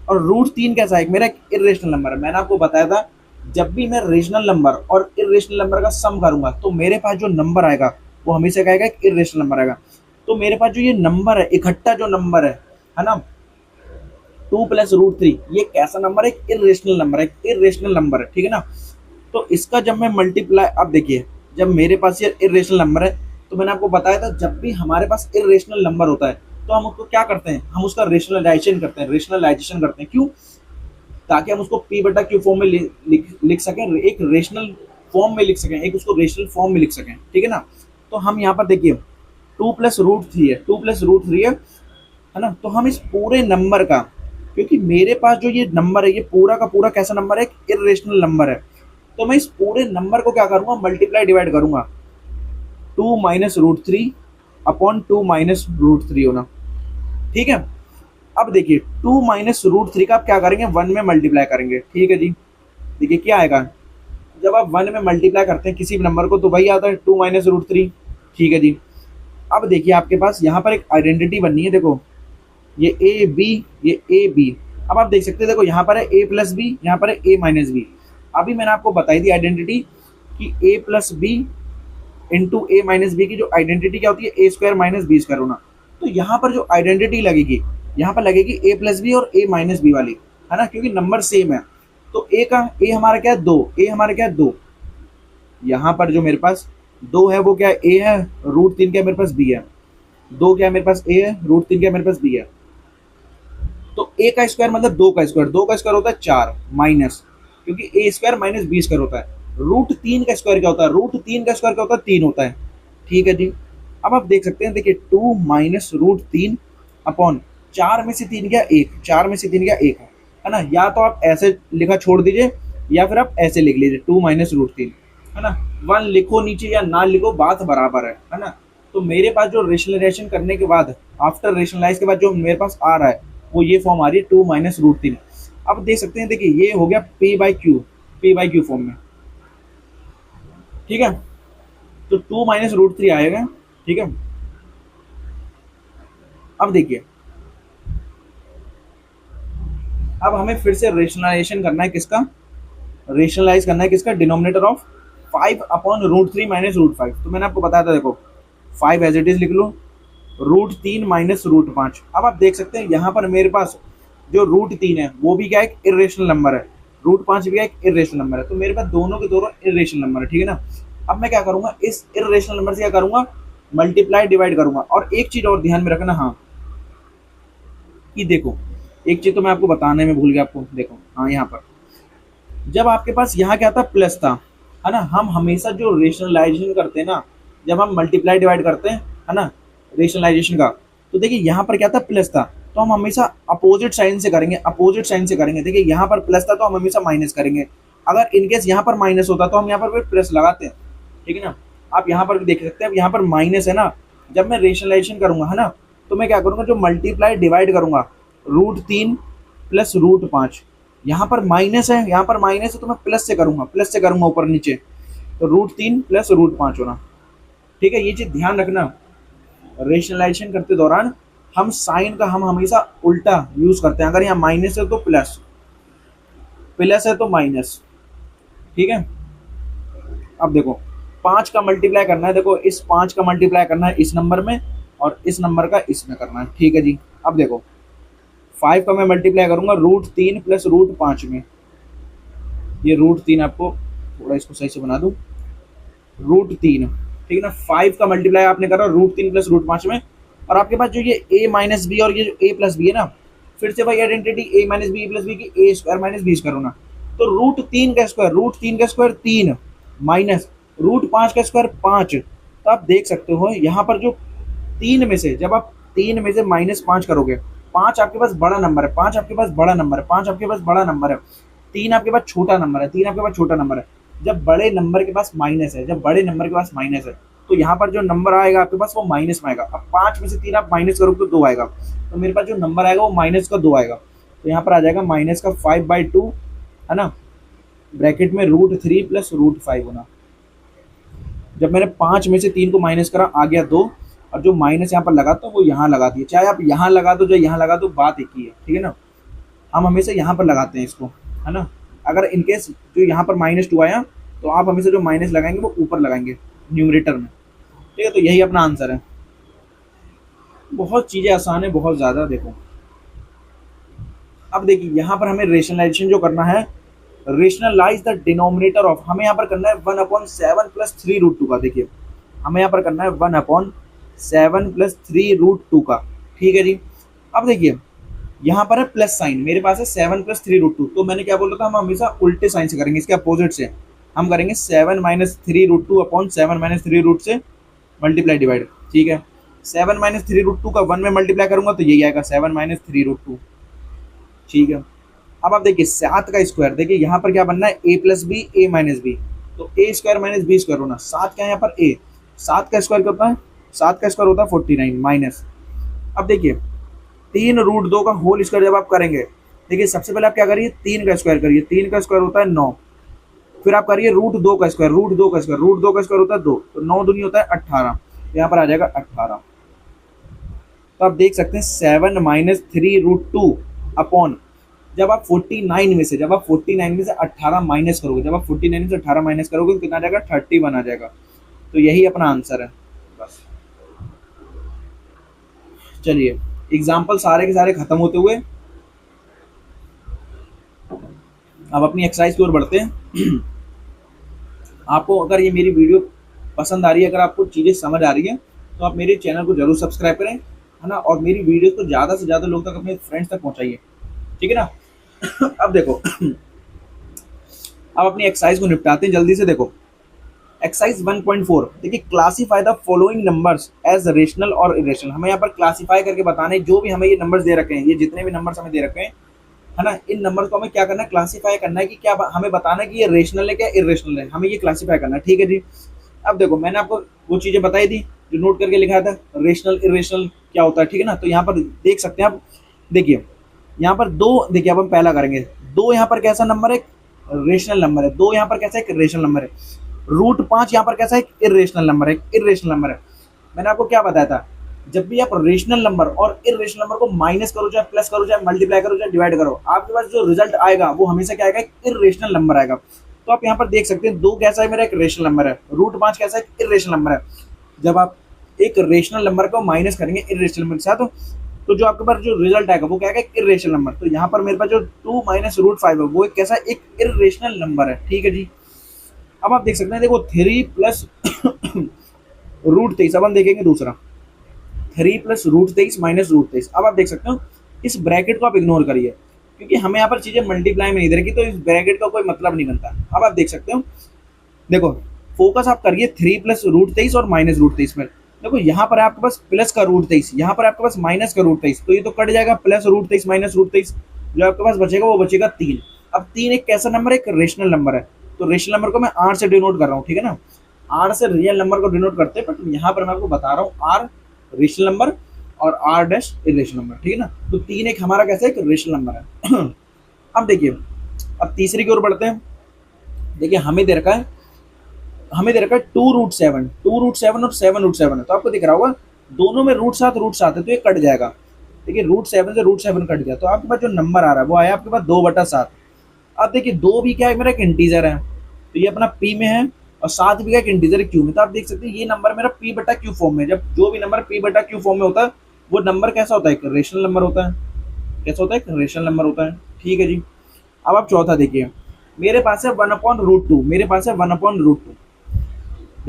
और √3 कैसा है, एक मेरा एक इरेशनल नंबर है। मैंने आपको बताया था जब भी मैं रेशनल नंबर और इरेशनल नंबर का सम करूंगा तो मेरे पास जो नंबर आएगा वो हमेशा क्या आएगा, एक इरेशनल नंबर आएगा। तो मेरे पास जो ये नंबर है, इकट्ठा जो नंबर है ना, 2 + √3, ये कैसा नंबर है, एक इरेशनल नंबर है, इरेशनल नंबर है, ठीक है ना। तो इसका जब मैं मल्टीप्लाई, अब देखिए जब मेरे पास ये इरेशनल नंबर है तो मैंने आपको बताया था जब भी हमारे पास इरेशनल नंबर होता है तो हम उसको क्या करते हैं, हम उसका रेशनलाइजेशन करते हैं, रेशनलाइजेशन करते हैं। क्यों? ताकि हम उसको p/q फॉर्म में लिख सकें, एक रेशनल फॉर्म में लिख सकें, एक उसको रेशनल फॉर्म में लिख सकें, ठीक है ना। तो हम यहाँ पर देखिए 2 + √3 है, 2 + √3 है ना। तो हम इस पूरे नंबर का, क्योंकि मेरे पास जो ये नंबर है ये पूरा का पूरा कैसा नंबर है, एक इरेशनल नंबर है, तो मैं इस पूरे नंबर को क्या करूंगा, मल्टीप्लाई डिवाइड करूंगा 2 - √3 अपॉन 2 - √3 होना, ठीक है। अब देखिए 2 - √3 का आप क्या करेंगे, 1 में मल्टीप्लाई करेंगे, ठीक है जी। देखिए क्या आएगा, जब आप 1 में मल्टीप्लाई करते हैं किसी भी नंबर को तो वही आता है 2 - √3, ठीक है जी। अब देखिए आपके पास यहाँ पर एक आइडेंटिटी बननी है, देखो ये ए बी, ये ए बी। अब आप देख सकते हैं, देखो यहाँ पर है a + b, यहाँ पर है a - b। अभी मैंने आपको बताई थी आइडेंटिटी कि a + b into a - b की जो आइडेंटिटी क्या होती है, a² - b² होना। तो यहाँ पर जो आइडेंटिटी लगेगी, यहाँ पर लगेगी a + b और a - b वाली, है ना, क्योंकि नंबर सेम है। तो a हमारा क्या है, 2, a हमारा क्या है 2, यहाँ पर जो मेरे पास 2 है वो क्या है, a है, √3 क्या मेरे पास b है, 2 क्या मेरे पास a है, √3 क्या मेरे पास b है। तो a का स्क्वायर मतलब 2 का स्क्वायर, 2 का स्क्वायर होता है 4 माइनस, क्योंकि a² - b² होता है। √3 का स्क्वायर क्या होता है, √3 का स्क्वायर क्या होता है, 3 होता है, ठीक है जी। अब आप देख सकते हैं, देखिए 2 - √3 अपॉन 4 में से 3 क्या 1, 4 में से 3 क्या 1 है ना। या तो आप ऐसे लिखा छोड़ दीजिए या फिर आप ऐसे लिख लीजिए 2 - √3, है ना। 1 लिखो नीचे या ना लिखो, बात बराबर है ना। तो मेरे पास जो रेशनलाइजेशन करने के बाद, आफ्टर रेशनलाइज के बाद जो मेरे पास आ रहा है वो ये फॉर्म आ रही है 2 - √3। अब देख सकते हैं, देखिए ये हो गया p/q फॉर्म में, ठीक है। तो 2 - √3 आएगा, ठीक है। अब देखिए, अब हमें फिर से रेशनलाइजेशन करना है किसका, रेशनलाइज करना है किसका, डिनोमिनेटर ऑफ 5/√3 - √5। तो मैंने आपको बताया था, देखो 5 एज इट इज लिख लो, √3 - √5। अब आप देख सकते हैं यहाँ पर मेरे पास जो √3 है वो भी क्या एक इरेशनल नंबर है, √5 भी क्या एक इरेशनल नंबर है। तो मेरे पास दोनों के दोनों इरेशनल नंबर है, ठीक है ना। अब मैं क्या करूंगा, इस इरेशनल नंबर से क्या करूंगा, मल्टीप्लाई डिवाइड करूंगा। और एक चीज और ध्यान में रखना, हाँ, कि देखो एक चीज तो मैं आपको बताने में भूल गया आपको, देखो हाँ, यहाँ पर जब आपके पास यहाँ क्या था, प्लस था, है ना। हम हमेशा जो रेशनलाइजेशन करते हैं ना, जब हम मल्टीप्लाई डिवाइड करते हैं, है ना, रेशनलाइजेशन का, तो देखिए यहाँ पर क्या था, प्लस था, तो हम हमेशा अपोजिट साइन से करेंगे, अपोजिट साइन से करेंगे। देखिए यहाँ पर प्लस था तो हम हमेशा माइनस करेंगे, अगर इनकेस यहाँ पर माइनस होता तो हम यहाँ पर प्लस लगाते हैं, ठीक है ना। आप यहाँ पर भी देख सकते हैं, यहाँ पर माइनस है ना, जब मैं रेशनलाइजेशन करूंगा, है ना, तो मैं क्या करूंगा, जो मल्टीप्लाई डिवाइड करूंगा √3 + √5, यहाँ पर माइनस है, यहाँ पर माइनस है, तो मैं प्लस से करूंगा ऊपर नीचे, तो √3 + √5 होना, ठीक है। ये चीज ध्यान रखना, रेशनलाइजेशन करते दौरान हम साइन का हम हमेशा उल्टा यूज करते हैं। अगर यहाँ माइनस है तो प्लस, प्लस है तो माइनस, ठीक है। अब देखो 5 का मल्टीप्लाई करना है, देखो इस 5 का मल्टीप्लाई करना है इस नंबर में और इस नंबर का इसमें करना है, ठीक है जी। अब देखो 5 का मैं मल्टीप्लाई करूंगा √3 + √5 में, ये √3 आपको थोड़ा इसको सही से बना दूं, √3, ठीक है ना। 5 का मल्टीप्लाई आपने करा √3 + √5 में, और आपके पास जो ये a माइनस बी और ये जो a प्लस बी है ना, फिर से वही identity a minus B plus B की a square minus B square होना। तो रूट तीन का स्क्वायर 3 माइनस रूट 5 का स्क्वायर 5। तो आप देख सकते हो यहाँ पर जो 3 में से, जब आप 3 में से -5 करोगे, 5 आपके पास बड़ा नंबर है, 5 आपके पास बड़ा नंबर है, 5 आपके पास बड़ा नंबर है, 3 आपके पास छोटा नंबर है, 3 आपके पास छोटा नंबर है। जब बड़े नंबर के पास माइनस है, जब बड़े नंबर के पास माइनस है, तो यहाँ पर जो नंबर आएगा आपके पास वो माइनस में आएगा। अब 5 में से 3 आप माइनस करोगे तो 2 आएगा, तो मेरे पास जो नंबर आएगा वो माइनस का 2 आएगा। तो यहाँ पर आ जाएगा माइनस का 5/2 है ना, ब्रैकेट में √3 प्लस √5 होना। जब मैंने 5 में से 3 को माइनस करा आ गया 2, और जो माइनस यहाँ पर लगा तो वो यहाँ लगा दिया। चाहे आप यहाँ लगा दो, चाहे यहाँ लगा दो, बात एक ही है, ठीक है ना। हम हमेशा यहाँ पर लगाते हैं इसको, है ना। अगर इनकेस जो यहाँ पर -2 आया तो आप हमेशा जो माइनस लगाएंगे वो ऊपर लगाएंगे न्यूमरेटर में, ठीक है। तो यही अपना आंसर है। बहुत चीज़ें आसान है, बहुत ज़्यादा। देखो अब देखिए यहाँ पर हमें रेशनलाइजेशन जो करना है, रेशनलाइज द डिनोमिनेटर ऑफ, हमें यहाँ पर करना है 1/7 प्लस 3√2 का। देखिए हमें यहाँ पर करना है 1/7 प्लस 3√2 का, ठीक है जी। अब देखिए यहाँ पर है प्लस साइन, मेरे पास है 7 प्लस 3√2। तो मैंने क्या बोला था, हम हमेशा उल्टे साइन से करेंगे, इसके अपोजिट से हम करेंगे 7 - 3√2 अपॉन 7 - 3 से मल्टीप्लाई डिवाइड, ठीक है। 7 - 3√2 का 1 में मल्टीप्लाई करूंगा तो यही आएगा 7 - 3√2, ठीक है। अब आप देखिए 7 का स्क्वायर, देखिए यहाँ पर क्या बनना है, a plus B a minus B, तो a square minus B square होना। 7 क्या है यहाँ पर a, 7 का स्क्वायर क्या होता है, 7 का स्क्वायर होता है 49 माइनस। अब देखिए 3√2 का होल स्क्वायर जब आप करेंगे, देखिए सबसे पहले आप क्या करिए, 3 का स्क्वायर करिए, 3 का स्क्वायर होता है 9। फिर आप करिए √2 का स्क्वायर, √2 का स्क्वायर, √2 का स्क्वायर होता है 2, तो 9 दूनी होता है 18, यहाँ पर आ जाएगा 18। तो आप देख सकते हैं 7 - 3√2 अपॉन, जब आप 49 में से 18 माइनस करोगे, जब आप 49 में से 18 माइनस करोगे तो कितना आ जाएगा, 31 आ जाएगा। तो यही अपना आंसर है बस। चलिए एग्जाम्पल सारे के सारे खत्म होते हुए अब अपनी एक्सरसाइज की ओर बढ़ते हैं। आपको अगर ये मेरी वीडियो पसंद आ रही है, अगर आपको चीज़ें समझ आ रही है, तो आप मेरे चैनल को जरूर सब्सक्राइब करें, है ना, और मेरी वीडियोस को ज़्यादा से ज़्यादा लोग तक, अपने फ्रेंड्स तक पहुँचाइए, ठीक है ना। अब देखो अब अपनी एक्सरसाइज को निपटाते हैं जल्दी से। देखो एक्सरसाइज 1.4, देखिए classify the following numbers as rational और इरेशनल। हमें यहाँ पर क्लासीफाई करके बताना है, जो भी हमें ये नंबर्स दे रखे हैं, ये जितने भी नंबर्स हमें दे रखे हैं, है ना, इन नंबर्स को हमें क्या करना है, क्लासीफाई करना है कि क्या, हमें बताना है कि ये रेशनल है क्या इरेशनल है, हमें ये क्लासीफाई करना है, ठीक है जी। अब देखो मैंने आपको वो चीज़ें बताई थी जो नोट करके लिखा था, रेशनल इरेशनल क्या होता है, ठीक है ना। तो यहाँ पर देख सकते हैं आप, देखिए यहाँ पर 2, देखिए अब हम पहला करेंगे, 2 यहाँ पर कैसा नंबर है, रेशनल नंबर है, 2 यहाँ पर कैसा एक रेशनल नंबर है, √5 यहाँ पर कैसा एक इरेशनल नंबर है, इरेशनल नंबर है। मैंने आपको क्या बताया था, जब भी आप रेशनल नंबर और इरेशनल नंबर को माइनस करो, चाहे प्लस करो, चाहे मल्टीप्लाई करो, चाहे डिवाइड करो, आपके पास जो रिजल्ट आएगा वो हमेशा क्या आएगा, एक इरेशनल नंबर आएगा। तो आप यहाँ पर देख सकते हैं 2 कैसा है मेरा, एक रेशनल नंबर है, √5 कैसा एक इरेशनल नंबर है। जब आप एक रेशनल नंबर को माइनस करेंगे इरेशनल नंबर के साथ, तो जो आपके पास जो रिजल्ट आएगा वो क्या है, एक इरेशनल नंबर। तो यहाँ पर मेरे पास जो 2 - √5 है वो एक कैसा एक इरेशनल नंबर है, ठीक है जी। अब आप देख सकते हैं, देखो 3 प्लस √23, अब हम देखेंगे दूसरा 3 प्लस √23 माइनस √23। अब आप देख सकते हो इस ब्रैकेट को आप इग्नोर करिए, क्योंकि हमें यहाँ पर चीज़ें मल्टीप्लाई में नहीं दे रखी, तो इस ब्रैकेट का कोई मतलब नहीं बनता। अब आप देख सकते हो, देखो फोकस आप करिए 3 प्लस √23 और माइनस √23 में। देखो यहाँ पर आपके पास प्लस का √23, यहाँ पर आपके पास माइनस का √23, तो ये तो कट जाएगा, प्लस √23 माइनस √23, जो आपके पास बचेगा वो बचेगा 3। अब 3 एक कैसा नंबर है, एक रेशनल नंबर है, तो रेशनल नंबर को मैं R से डिनोट कर रहा हूँ, ठीक है ना। R से रियल नंबर को डिनोट करते हैं, बट यहाँ पर मैं आपको बता रहा हूँ R रेशनल नंबर और R' इरेशनल नंबर, ठीक है ना। तो 3 एक हमारा कैसा एक रेशनल नंबर है। अब देखिए अब तीसरी की ओर बढ़ते हैं। देखिए हमें दे रखा है 2√7, 2√7 और 7√7 है, तो आपको दिख रहा होगा दोनों में √7 है, तो ये कट जाएगा। देखिए √7 से √7 कट गया, तो आपके पास जो नंबर आ रहा है वो आया आपके पास 2/7। अब देखिए 2 भी क्या है, मेरा एक इंटीजर है, तो ये अपना P में है, और 7 भी का एक इंटीजर Q में। तो आप देख सकते हैं ये नंबर मेरा P/Q फॉर्म में, जब जो भी नंबर P/Q फॉर्म में होता है वो नंबर कैसा होता है, एक रेशनल नंबर होता है। कैसा होता है, एक रेशनल नंबर होता है, ठीक है जी। अब आप चौथा देखिए, मेरे पास है 1/√2, मेरे पास है 1/√2।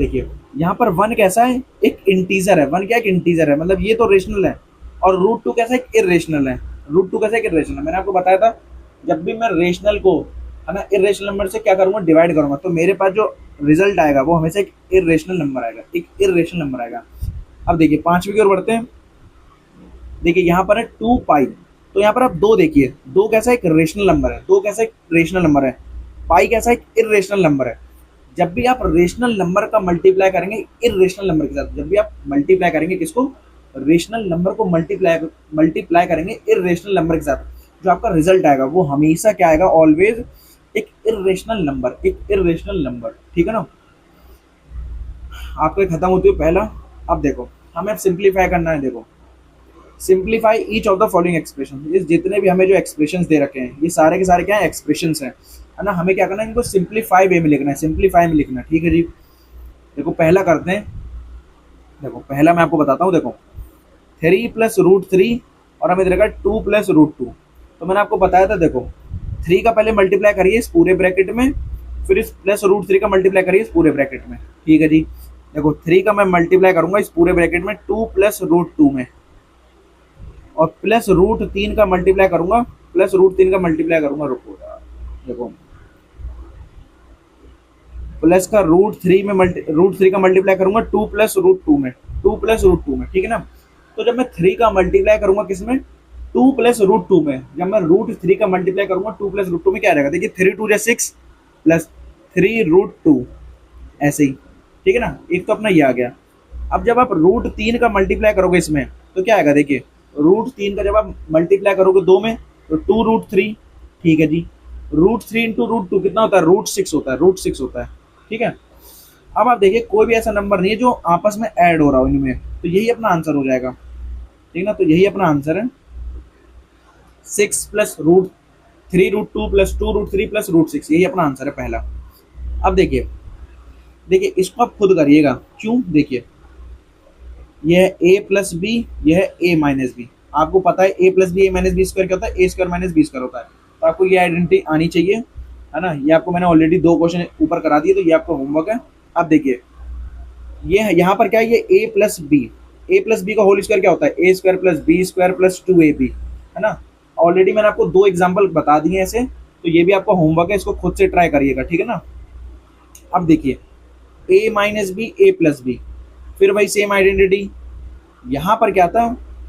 देखिए यहाँ पर वन कैसा है, एक इंटीजर है। वन क्या है, एक इंटीजर है, मतलब ये तो रेशनल है। और रूट टू कैसा है, इरेशनल है। रूट टू कैसा है, इरेशनल है। मैंने आपको बताया था जब भी मैं रेशनल को, है ना, इरेशनल नंबर से क्या करूंगा, डिवाइड करूंगा, तो मेरे पास जो रिजल्ट आएगा वो हमेशा एक इरेशनल नंबर आएगा, एक इरेशनल नंबर आएगा। अब देखिए पांचवी की ओर बढ़ते हैं। देखिए यहाँ पर है 2 पाई, तो यहाँ पर आप दो देखिए, दो कैसा एक रेशनल नंबर है, दो कैसा एक रेशनल नंबर है, पाई कैसा एक इरेशनल नंबर है। जब भी आप रेशनल नंबर का मल्टीप्लाई करेंगे इरेशनल नंबर के साथ, जब भी आप मल्टीप्लाई करेंगे किसको, रेशनल नंबर को मल्टीप्लाई मल्टीप्लाई करेंगे इरेशनल नंबर के साथ, जो आपका रिजल्ट आएगा वो हमेशा क्या आएगा, ऑलवेज एक इरेशनल नंबर, एक इरेशनल नंबर। ठीक है ना। आपके खत्म होती है पहला। अब देखो हमें अब सिंप्लीफाई करना है। देखो simplify each of the following expression, ये जितने भी हमें जो एक्सप्रेशंस दे रखे हैं ये सारे के सारे क्या है, एक्सप्रेशंस हैं, है ना। हमें क्या करना है, इनको सिंप्लीफाई वे में लिखना है, सिंप्लीफाई में लिखना है। ठीक है जी। देखो पहला करते हैं। देखो पहला मैं आपको बताता हूँ। देखो 3 + √3 और हमें दे रखा है 2 + √2। तो मैंने आपको बताया था, देखो 3 का पहले मल्टीप्लाई करिए इस पूरे ब्रैकेट में, फिर इस +√3 का मल्टीप्लाई करिए इस पूरे ब्रैकेट में। ठीक है जी। देखो 3 का मैं मल्टीप्लाई करूंगा इस पूरे ब्रैकेट में 2 + √2 में, और +√3 का मल्टीप्लाई करूंगा, +√3 का मल्टीप्लाई करूंगा, रुको यार, देखो प्लस का √3 में √3 का मल्टीप्लाई करूंगा 2 + √2 में, 2 + √2 में। ठीक है ना। तो जब मैं 3 का मल्टीप्लाई करूंगा किसमें, 2 + √2 में, जब मैं √3 का मल्टीप्लाई करूंगा 2 + √2 में, क्या रहेगा, देखिए 3 × 2 = 6 प्लस 3 √2, ऐसे ही। ठीक है ना। एक तो अपना ये आ गया। अब जब आप √3 का मल्टीप्लाई करोगे इसमें तो क्या आएगा, देखिए √3 का जब आप मल्टीप्लाई करोगे 2 में तो 2 √3। ठीक है जी। √3 × √2 कितना होता है, √6 होता है, √6 होता है। ठीक है। अब आप देखिए कोई भी ऐसा नंबर नहीं है जो आपस में ऐड हो रहा हो इनमें, तो यही अपना आंसर हो जाएगा। ठीक है ना। तो यही अपना आंसर है, 6 + √3 √2 + 2 √3 + √6, यही अपना आंसर है पहला। अब देखिए, देखिए इसको आप खुद करिएगा। क्यों, देखिए यह है a + b, यह है a - b। आपको पता है a + b a - b square क्या होता है, a² - b स्क्वायर होता है। तो आपको ये आइडेंटिटी आनी चाहिए, है ना। ये आपको मैंने ऑलरेडी 2 क्वेश्चन ऊपर करा दिए, तो ये आपका होमवर्क है। अब देखिए ये है, यहाँ पर क्या है, ये a + b का होल स्क्वायर क्या होता है, a² + b² + 2ab, है ना। ऑलरेडी मैंने आपको 2 एग्जाम्पल बता दिए ऐसे, तो ये भी आपका होमवर्क है, इसको खुद से ट्राई करिएगा। ठीक है ना। अब देखिए a - b a + b, फिर वही सेम आइडेंटिटी। यहाँ पर क्या था,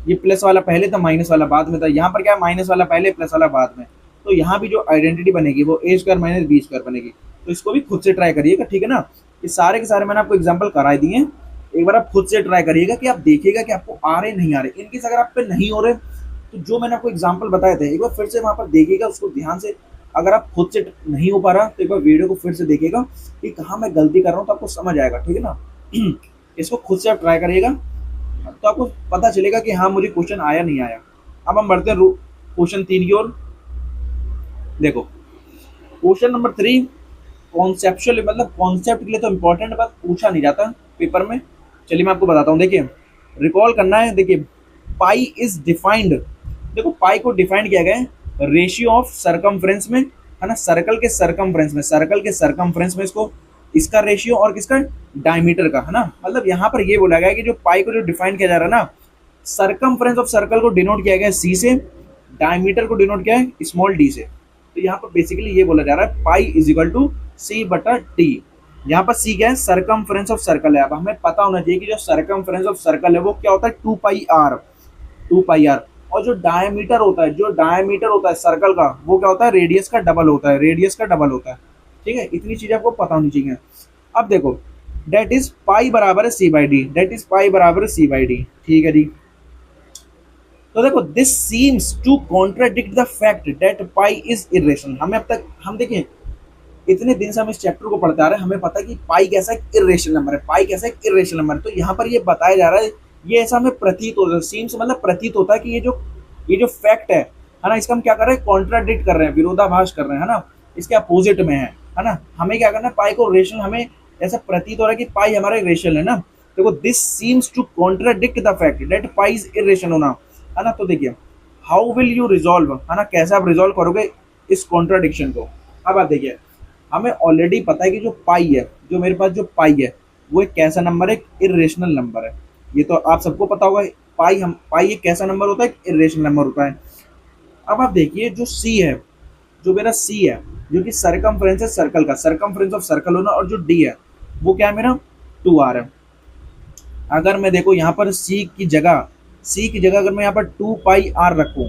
ये प्लस वाला पहले था, माइनस वाला बाद में था। यहाँ पर क्या है, माइनस वाला पहले, प्लस वाला बाद में। तो यहाँ भी जो आइडेंटिटी बनेगी वो a² - b² बनेगी। तो इसको भी खुद से ट्राई करिएगा। ठीक है ना। ये सारे के सारे मैंने आपको एग्जाम्पल करा दिए हैं, एक बार आप खुद से ट्राई करिएगा कि आप देखिएगा कि आपको आ रहे नहीं आ रहे। इनकेस अगर आप पे नहीं हो रहे तो जो मैंने आपको एग्जाम्पल बताए थे एक बार फिर से वहाँ पर देखिएगा, उसको ध्यान से। अगर आप खुद से नहीं हो पा रहा तो एक बार वीडियो को फिर से देखिएगा कि कहाँ मैं गलती कर रहा हूँ, तो आपको समझ आएगा। ठीक है ना। इसको खुद से आप ट्राई करिएगा तो आपको पता चलेगा कि हाँ मुझे क्वेश्चन आया नहीं आया। अब हम बढ़ते हैं क्वेश्चन 3 की ओर। देखो क्वेश्चन नंबर 3 कॉन्सेप्चुअल, मतलब कॉन्सेप्ट के लिए तो इंपॉर्टेंट बात पूछा नहीं जाता पेपर में। चलिए मैं आपको बताता हूँ। देखिए रिकॉल करना है। देखिए पाई इज डिफाइंड, देखो पाई को डिफाइंड किया गया है रेशियो ऑफ सरकमफ्रेंस में, है ना। सर्कल के सरकमफ्रेंस में, सर्कल के सरकमफ्रेंस में इसको, इसका रेशियो और किसका, डायमीटर का, है ना। मतलब यहाँ पर ये बोला गया है कि जो पाई को जो डिफाइन किया जा रहा है ना, सरकमफ्रेंस ऑफ सर्कल को डिनोट किया गया है सी से, डायमीटर को डिनोट किया है स्मॉल डी से। तो यहाँ पर बेसिकली ये बोला जा रहा है पाई = c/t। यहाँ पर c क्या है, सरकमफ्रेंस ऑफ सर्कल है। अब हमें पता होना चाहिए कि जो सरकमफ्रेंस ऑफ सर्कल है वो क्या होता है, 2πr, 2πr। और जो डायमीटर होता है, जो डायमीटर होता है सर्कल का, वो क्या होता है, रेडियस का डबल होता है, रेडियस का डबल होता है। ठीक है। इतनी चीजें आपको पता होनी चाहिए। अब देखो डेट इज पाई बराबर है c/d, डेट इज पाई बराबर है c/d। ठीक है जी। तो देखो this seems to contradict the fact that pi is irrational. हमें अब तक, हम देखें इतने दिन से हम इस चैप्टर को पढ़ते आ रहे हैं, हमें पता है कि पाई कैसा एक इरेशनल नंबर है, पाई कैसा एक इरेशनल नंबर है। तो यहाँ पर ये बताया जा रहा है, ये ऐसा हमें प्रतीत होता है, सीम्स मतलब प्रतीत होता है कि ये जो फैक्ट है ना, इसका हम क्या कर रहे हैं, कॉन्ट्राडिक्ट कर रहे हैं, विरोधाभास कर रहे हैं, है ना। इसके अपोजिट में है ना। हमें क्या करना है, पाई को रेशनल, हमें ऐसा प्रतीत हो रहा है कि पाई हमारा रेशनल है ना। देखो this seems to contradict the fact that pi is irrational होना, है ना। तो देखिए हाउ विल यू रिजॉल्व, है ना, कैसे आप रिजॉल्व करोगे इस कॉन्ट्राडिक्शन को। अब आप देखिए हमें ऑलरेडी पता है कि जो पाई है, जो मेरे पास जो पाई है, वो एक कैसा नंबर है, एक इर्रेशनल नंबर है। ये तो आप सबको पता होगा। पाई एक कैसा नंबर होता है, एक इर्रेशनल नंबर होता है। अब आप देखिए जो सी है, जो मेरा सी है, जो कि सरकमफ्रेंस है सर्कल का, सरकमफ्रेंस ऑफ सर्कल होना, और जो डी है वो क्या है मेरा 2r है। अगर मैं देखो यहाँ पर सी की जगह अगर मैं यहाँ पर 2 पाई r रखूँ,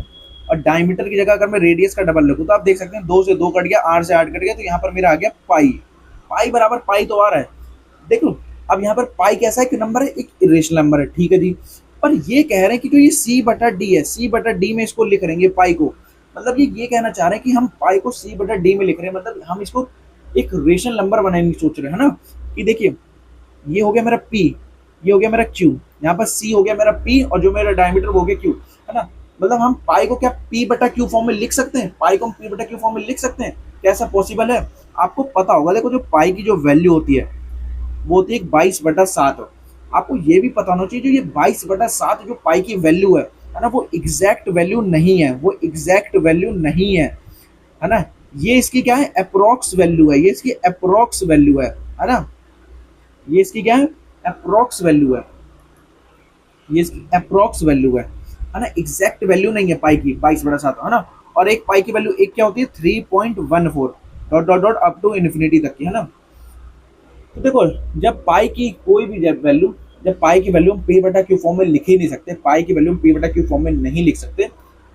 और डायमीटर की जगह अगर मैं रेडियस का डबल रखूँ, तो आप देख सकते हैं 2 से 2 कट गया, r से 8 कट गया, तो यहाँ पर मेरा आ गया पाई। पाई बराबर पाई तो आ रहा है। देखो अब यहाँ पर पाई कैसा है कि नंबर है, एक इरेशनल नंबर है, ठीक है जी। पर ये कह रहे हैं कि जो ये सी बटा डी है, सी बटा डी में इसको लिख रहेंगे पाई को, मतलब ये कहना चाह रहे हैं कि हम पाई को सी बटा डी में लिख रहे हैं, मतलब हम इसको एक रेशनल नंबर बनाने की सोच रहे हैं ना। कि देखिए ये हो गया मेरा पी, ये हो गया मेरा क्यू, यहाँ पर सी हो गया मेरा पी, और जो मेरा डायमीटर वो हो गया क्यू, है ना। मतलब हम पाई को क्या पी बटा क्यू फॉर्म में लिख सकते हैं, पाई को हम पी बटा क्यू फॉर्म में लिख सकते हैं। कैसा पॉसिबल है, आपको पता होगा। देखो जो पाई की जो वैल्यू होती है वो होती है 22/7। आपको ये भी पता होना चाहिए जो ये 22/7 जो पाई की वैल्यू है ना, वो एग्जैक्ट वैल्यू नहीं है, वो एग्जैक्ट वैल्यू नहीं है ना। ये इसकी क्या है, अप्रोक्स वैल्यू है, ये इसकी अप्रोक्स वैल्यू है ना। ये इसकी क्या है, अप्रोक्स वैल्यू है, ये इसकी अप्रोक्स वैल्यू है ना। एग्जैक्ट वैल्यू नहीं है पाई की 22/7, है ना। और एक पाई की वैल्यू एक क्या होती है 3.14 dot dot dot up to infinity तक की, है ना। तो देखो जब पाई की कोई भी वैल्यू, जब पाई की वैल्यू हम पी बटा क्यू फॉर्म में लिख ही नहीं सकते, पाई की वैल्यू हम पी बटा क्यू फॉर्म में नहीं लिख सकते,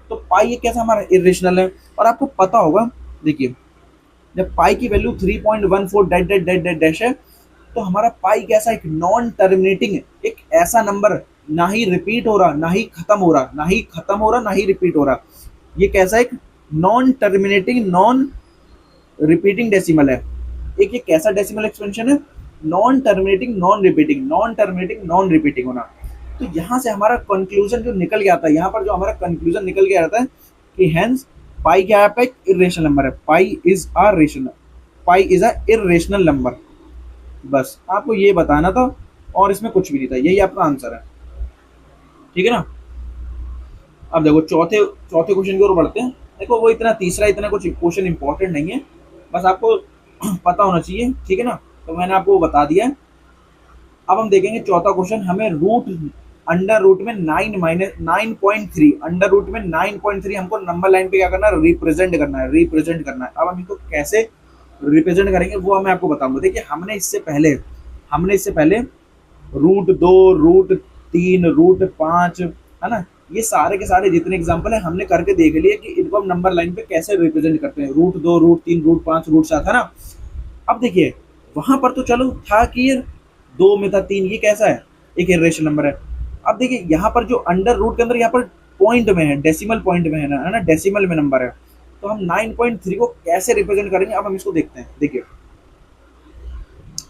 तो पाई ये कैसा हमारा इरेशनल है। और आपको पता होगा, देखिए जब पाई की value 3.14 that that that that dash है, तो हमारा पाई कैसा एक नॉन टर्मिनेटिंग, एक ऐसा नंबर ना ही रिपीट हो रहा, ना ही खत्म हो रहा, ना ही खत्म हो रहा, ना ही रिपीट हो रहा। ये कैसा एक non terminating non repeating decimal है। एक ये कैसा डेसिमल एक्सपेंशन है, non terminating non repeating, non terminating non repeating होना। तो यहाँ से हमारा कंक्लूजन जो निकल के आता है, यहाँ पर जो हमारा कंक्लूजन निकल के आता है कि हेंस पाई क्या है आपका एक इरेशनल नंबर है, pi is a rational, pi is a irrational number. बस आपको ये बताना था और इसमें कुछ भी नहीं था, यही आपका आंसर है, ठीक है ना। अब देखो चौथे चौथे क्वेश्चन की ओर बढ़ते हैं। देखो वो इतना तीसरा इतना कुछ क्वेश्चन इंपॉर्टेंट नहीं है, बस आपको पता होना चाहिए, ठीक है ना। तो मैंने आपको बता दिया। अब हम देखेंगे चौथा क्वेश्चन, हमें अंडर रूट में 9-9.3, अंडर रूट में 9.3 हमको नंबर लाइन पे क्या करना है, रिप्रेजेंट करना है, रिप्रेजेंट करना है। अब हम इसको कैसे रिप्रेजेंट करेंगे वो मैं आपको बताऊंगा। देखिए हमने इससे पहले √2, √3, √5, है ना, ये सारे के सारे जितने एग्जाम्पल है हमने करके देख लिए कि इनको हम नंबर लाइन पे कैसे रिप्रेजेंट करते हैं, √2, √3, √5, √7, है ना। अब देखिए वहां पर तो चलो था कि ये 2 में था 3, ये कैसा है, एक इरेशनल नंबर है। अब देखिए यहाँ पर जो अंडर रूट के अंदर यहाँ पर पॉइंट में है, डेसिमल पॉइंट में है ना, डेसिमल में नंबर है। तो हम 9.3 को कैसे रिप्रेजेंट करेंगे, अब हम इसको देखते हैं। देखिए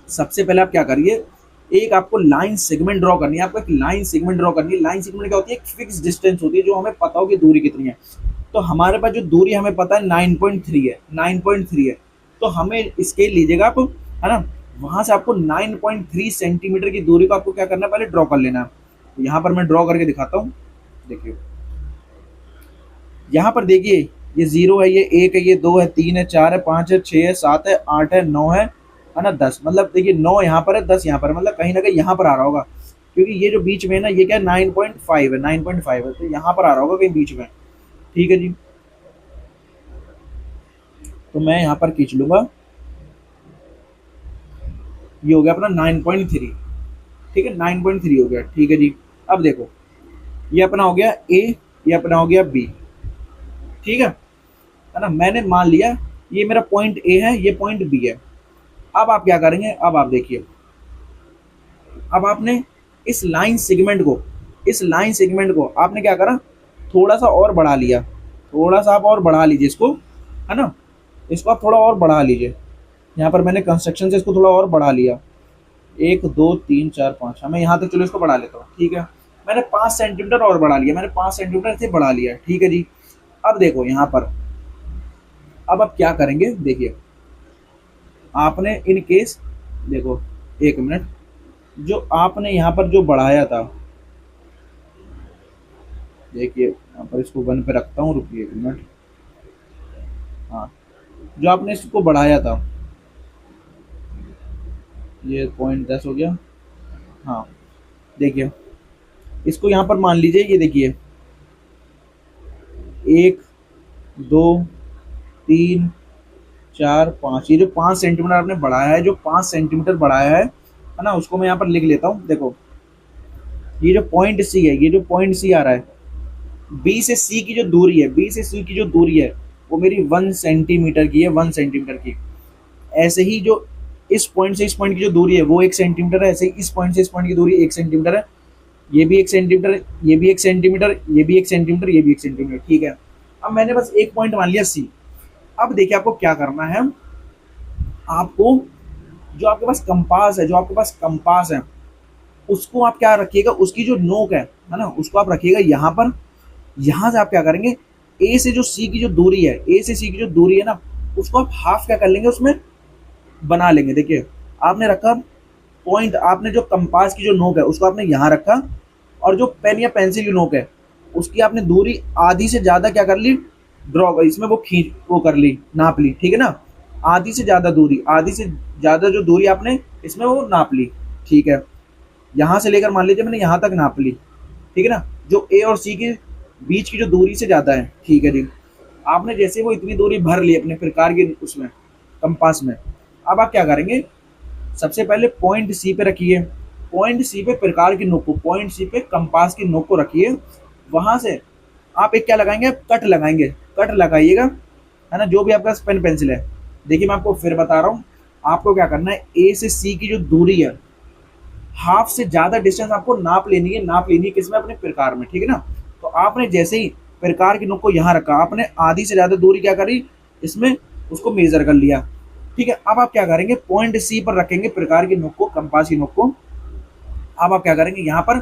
सबसे पहले आप क्या करिए, एक आपको लाइन सेगमेंट ड्रॉ करनी है, आपको एक लाइन सेगमेंट ड्रॉ करनी है। लाइन सेगमेंट क्या होती है, एक फिक्स डिस्टेंस होती है जो हमें पता हो कि दूरी कितनी है। तो हमारे पास जो दूरी हमें पता है 9.3 है, 9.3 है। तो हमें इसके लीजिएगा आप, है ना, वहां से आपको 9.3 सेंटीमीटर की दूरी को आपको क्या करना है, पहले ड्रॉ कर लेना है। तो यहाँ पर मैं ड्रॉ करके दिखाता हूँ। देखिए यहाँ पर देखिए ये 0 है, ये 1 है, ये 2 है, 3 है, 4 है, 5 है, 6 है, 7 है, 8 है, 9 है ना, 10। मतलब देखिए 9 यहाँ पर है, 10 यहाँ पर, मतलब कहीं ना कहीं यहाँ पर आ रहा होगा, क्योंकि ये जो बीच में है ना, ये क्या है 9.5 है, 9.5 है, तो यहाँ पर आ रहा होगा कहीं बीच में, ठीक है जी। तो मैं यहाँ पर खींच लूंगा, ये हो गया अपना 9.3, ठीक है, 9.3 हो गया, ठीक है जी। अब देखो ये अपना हो गया ए, ये अपना हो गया बी, ठीक है ना। मैंने मान लिया ये मेरा पॉइंट ए है, ये पॉइंट बी है। अब आप क्या करेंगे, अब आप देखिए, अब आपने इस लाइन सेगमेंट को, इस लाइन सेगमेंट को आपने क्या करा, थोड़ा सा और बढ़ा लिया, थोड़ा सा आप और बढ़ा लीजिए इसको, है ना, इसको आप थोड़ा और बढ़ा लीजिए। यहाँ पर मैंने कंस्ट्रक्शन से इसको थोड़ा और बढ़ा लिया, 1 2 3 4 5, हमें यहाँ तक, चलो इसको बढ़ा लेता हूँ, ठीक है। मैंने 5 सेंटीमीटर और बढ़ा लिया, मैंने 5 सेंटीमीटर से बढ़ा लिया, ठीक है जी। अब देखो यहाँ पर, अब आप क्या करेंगे, देखिए आपने इन केस, देखो 1 मिनट, जो आपने यहाँ पर जो बढ़ाया था, देखिए यहाँ पर इसको 1 पे रखता हूँ, रुकिए 1 मिनट। हाँ, जो आपने इसको बढ़ाया था, ये 0.10 हो गया, हाँ देखिए, इसको यहाँ पर मान लीजिए, ये देखिए 1 2 3 4 5, ये जो 5 सेंटीमीटर आपने बढ़ाया है, जो 5 सेंटीमीटर बढ़ाया है ना, उसको मैं यहाँ पर लिख लेता हूँ। देखो ये जो पॉइंट सी है, ये जो पॉइंट सी आ रहा है, बी से सी की जो दूरी है, बी से सी की जो दूरी है वो मेरी 1 सेंटीमीटर की है, 1 सेंटीमीटर की। ऐसे ही जो इस पॉइंट से इस पॉइंट की जो दूरी है वो 1 सेंटीमीटर है, ऐसे ही इस पॉइंट से इस पॉइंट की दूरी 1 सेंटीमीटर है। ये भी 1 सेंटीमीटर, ये भी 1 सेंटीमीटर, ये भी 1 सेंटीमीटर, ये भी 1 सेंटीमीटर, ठीक है। अब मैंने बस एक पॉइंट मान लिया सी। अब देखिए आपको क्या करना है, आपको जो आपके पास कंपास है, जो आपके पास कंपास है, उसको आप क्या रखिएगा, उसकी जो नोक है ना, उसको आप रखिएगा यहाँ पर। यहाँ से आप क्या करेंगे, ए से जो सी की जो दूरी है, ए से सी की जो दूरी है ना, उसको आप हाफ क्या कर लेंगे, उसमें बना लेंगे। देखिए आपने रखा पॉइंट, आपने जो कंपास की जो नोक है उसको आपने यहाँ रखा, और जो पेन या पेंसिल की नोक है उसकी आपने दूरी आधी से ज़्यादा क्या कर ली, ड्रॉ, इसमें वो खींच, वो कर ली, नाप ली, ठीक है ना। आधी से ज़्यादा दूरी, आधी से ज़्यादा जो दूरी आपने इसमें वो नाप ली, ठीक है। यहाँ से लेकर मान लीजिए मैंने यहाँ तक नाप ली, ठीक है ना, जो ए और सी के बीच की जो दूरी से ज़्यादा है, ठीक है जी। आपने जैसे वो इतनी दूरी भर ली अपने प्रकार के उसमें, कंपास में, अब आप क्या करेंगे, सबसे पहले पॉइंट सी पे रखिए, पॉइंट सी पे प्रकार की नोक को, पॉइंट सी पे कंपास की नोक को रखिए। वहां से आप एक क्या लगाएंगे, कट लगाएंगे, कट लगाइएगा, है ना, जो भी आपके पास पेन पेंसिल है। देखिए मैं आपको फिर बता रहा हूँ, आपको क्या करना है, ए से सी की जो दूरी है, हाफ से ज्यादा डिस्टेंस आपको नाप लेनी है, नाप लेनी है किसमें, अपने प्रकार में, ठीक है ना। तो आपने जैसे ही प्रकार की नोक को यहाँ रखा, आपने आधी से ज्यादा दूरी क्या करी इसमें, उसको मेजर कर लिया, ठीक है। अब आप क्या करेंगे, पॉइंट सी पर रखेंगे प्रकार की नोक को, कंपास की नोक को। अब आप क्या करेंगे, यहाँ पर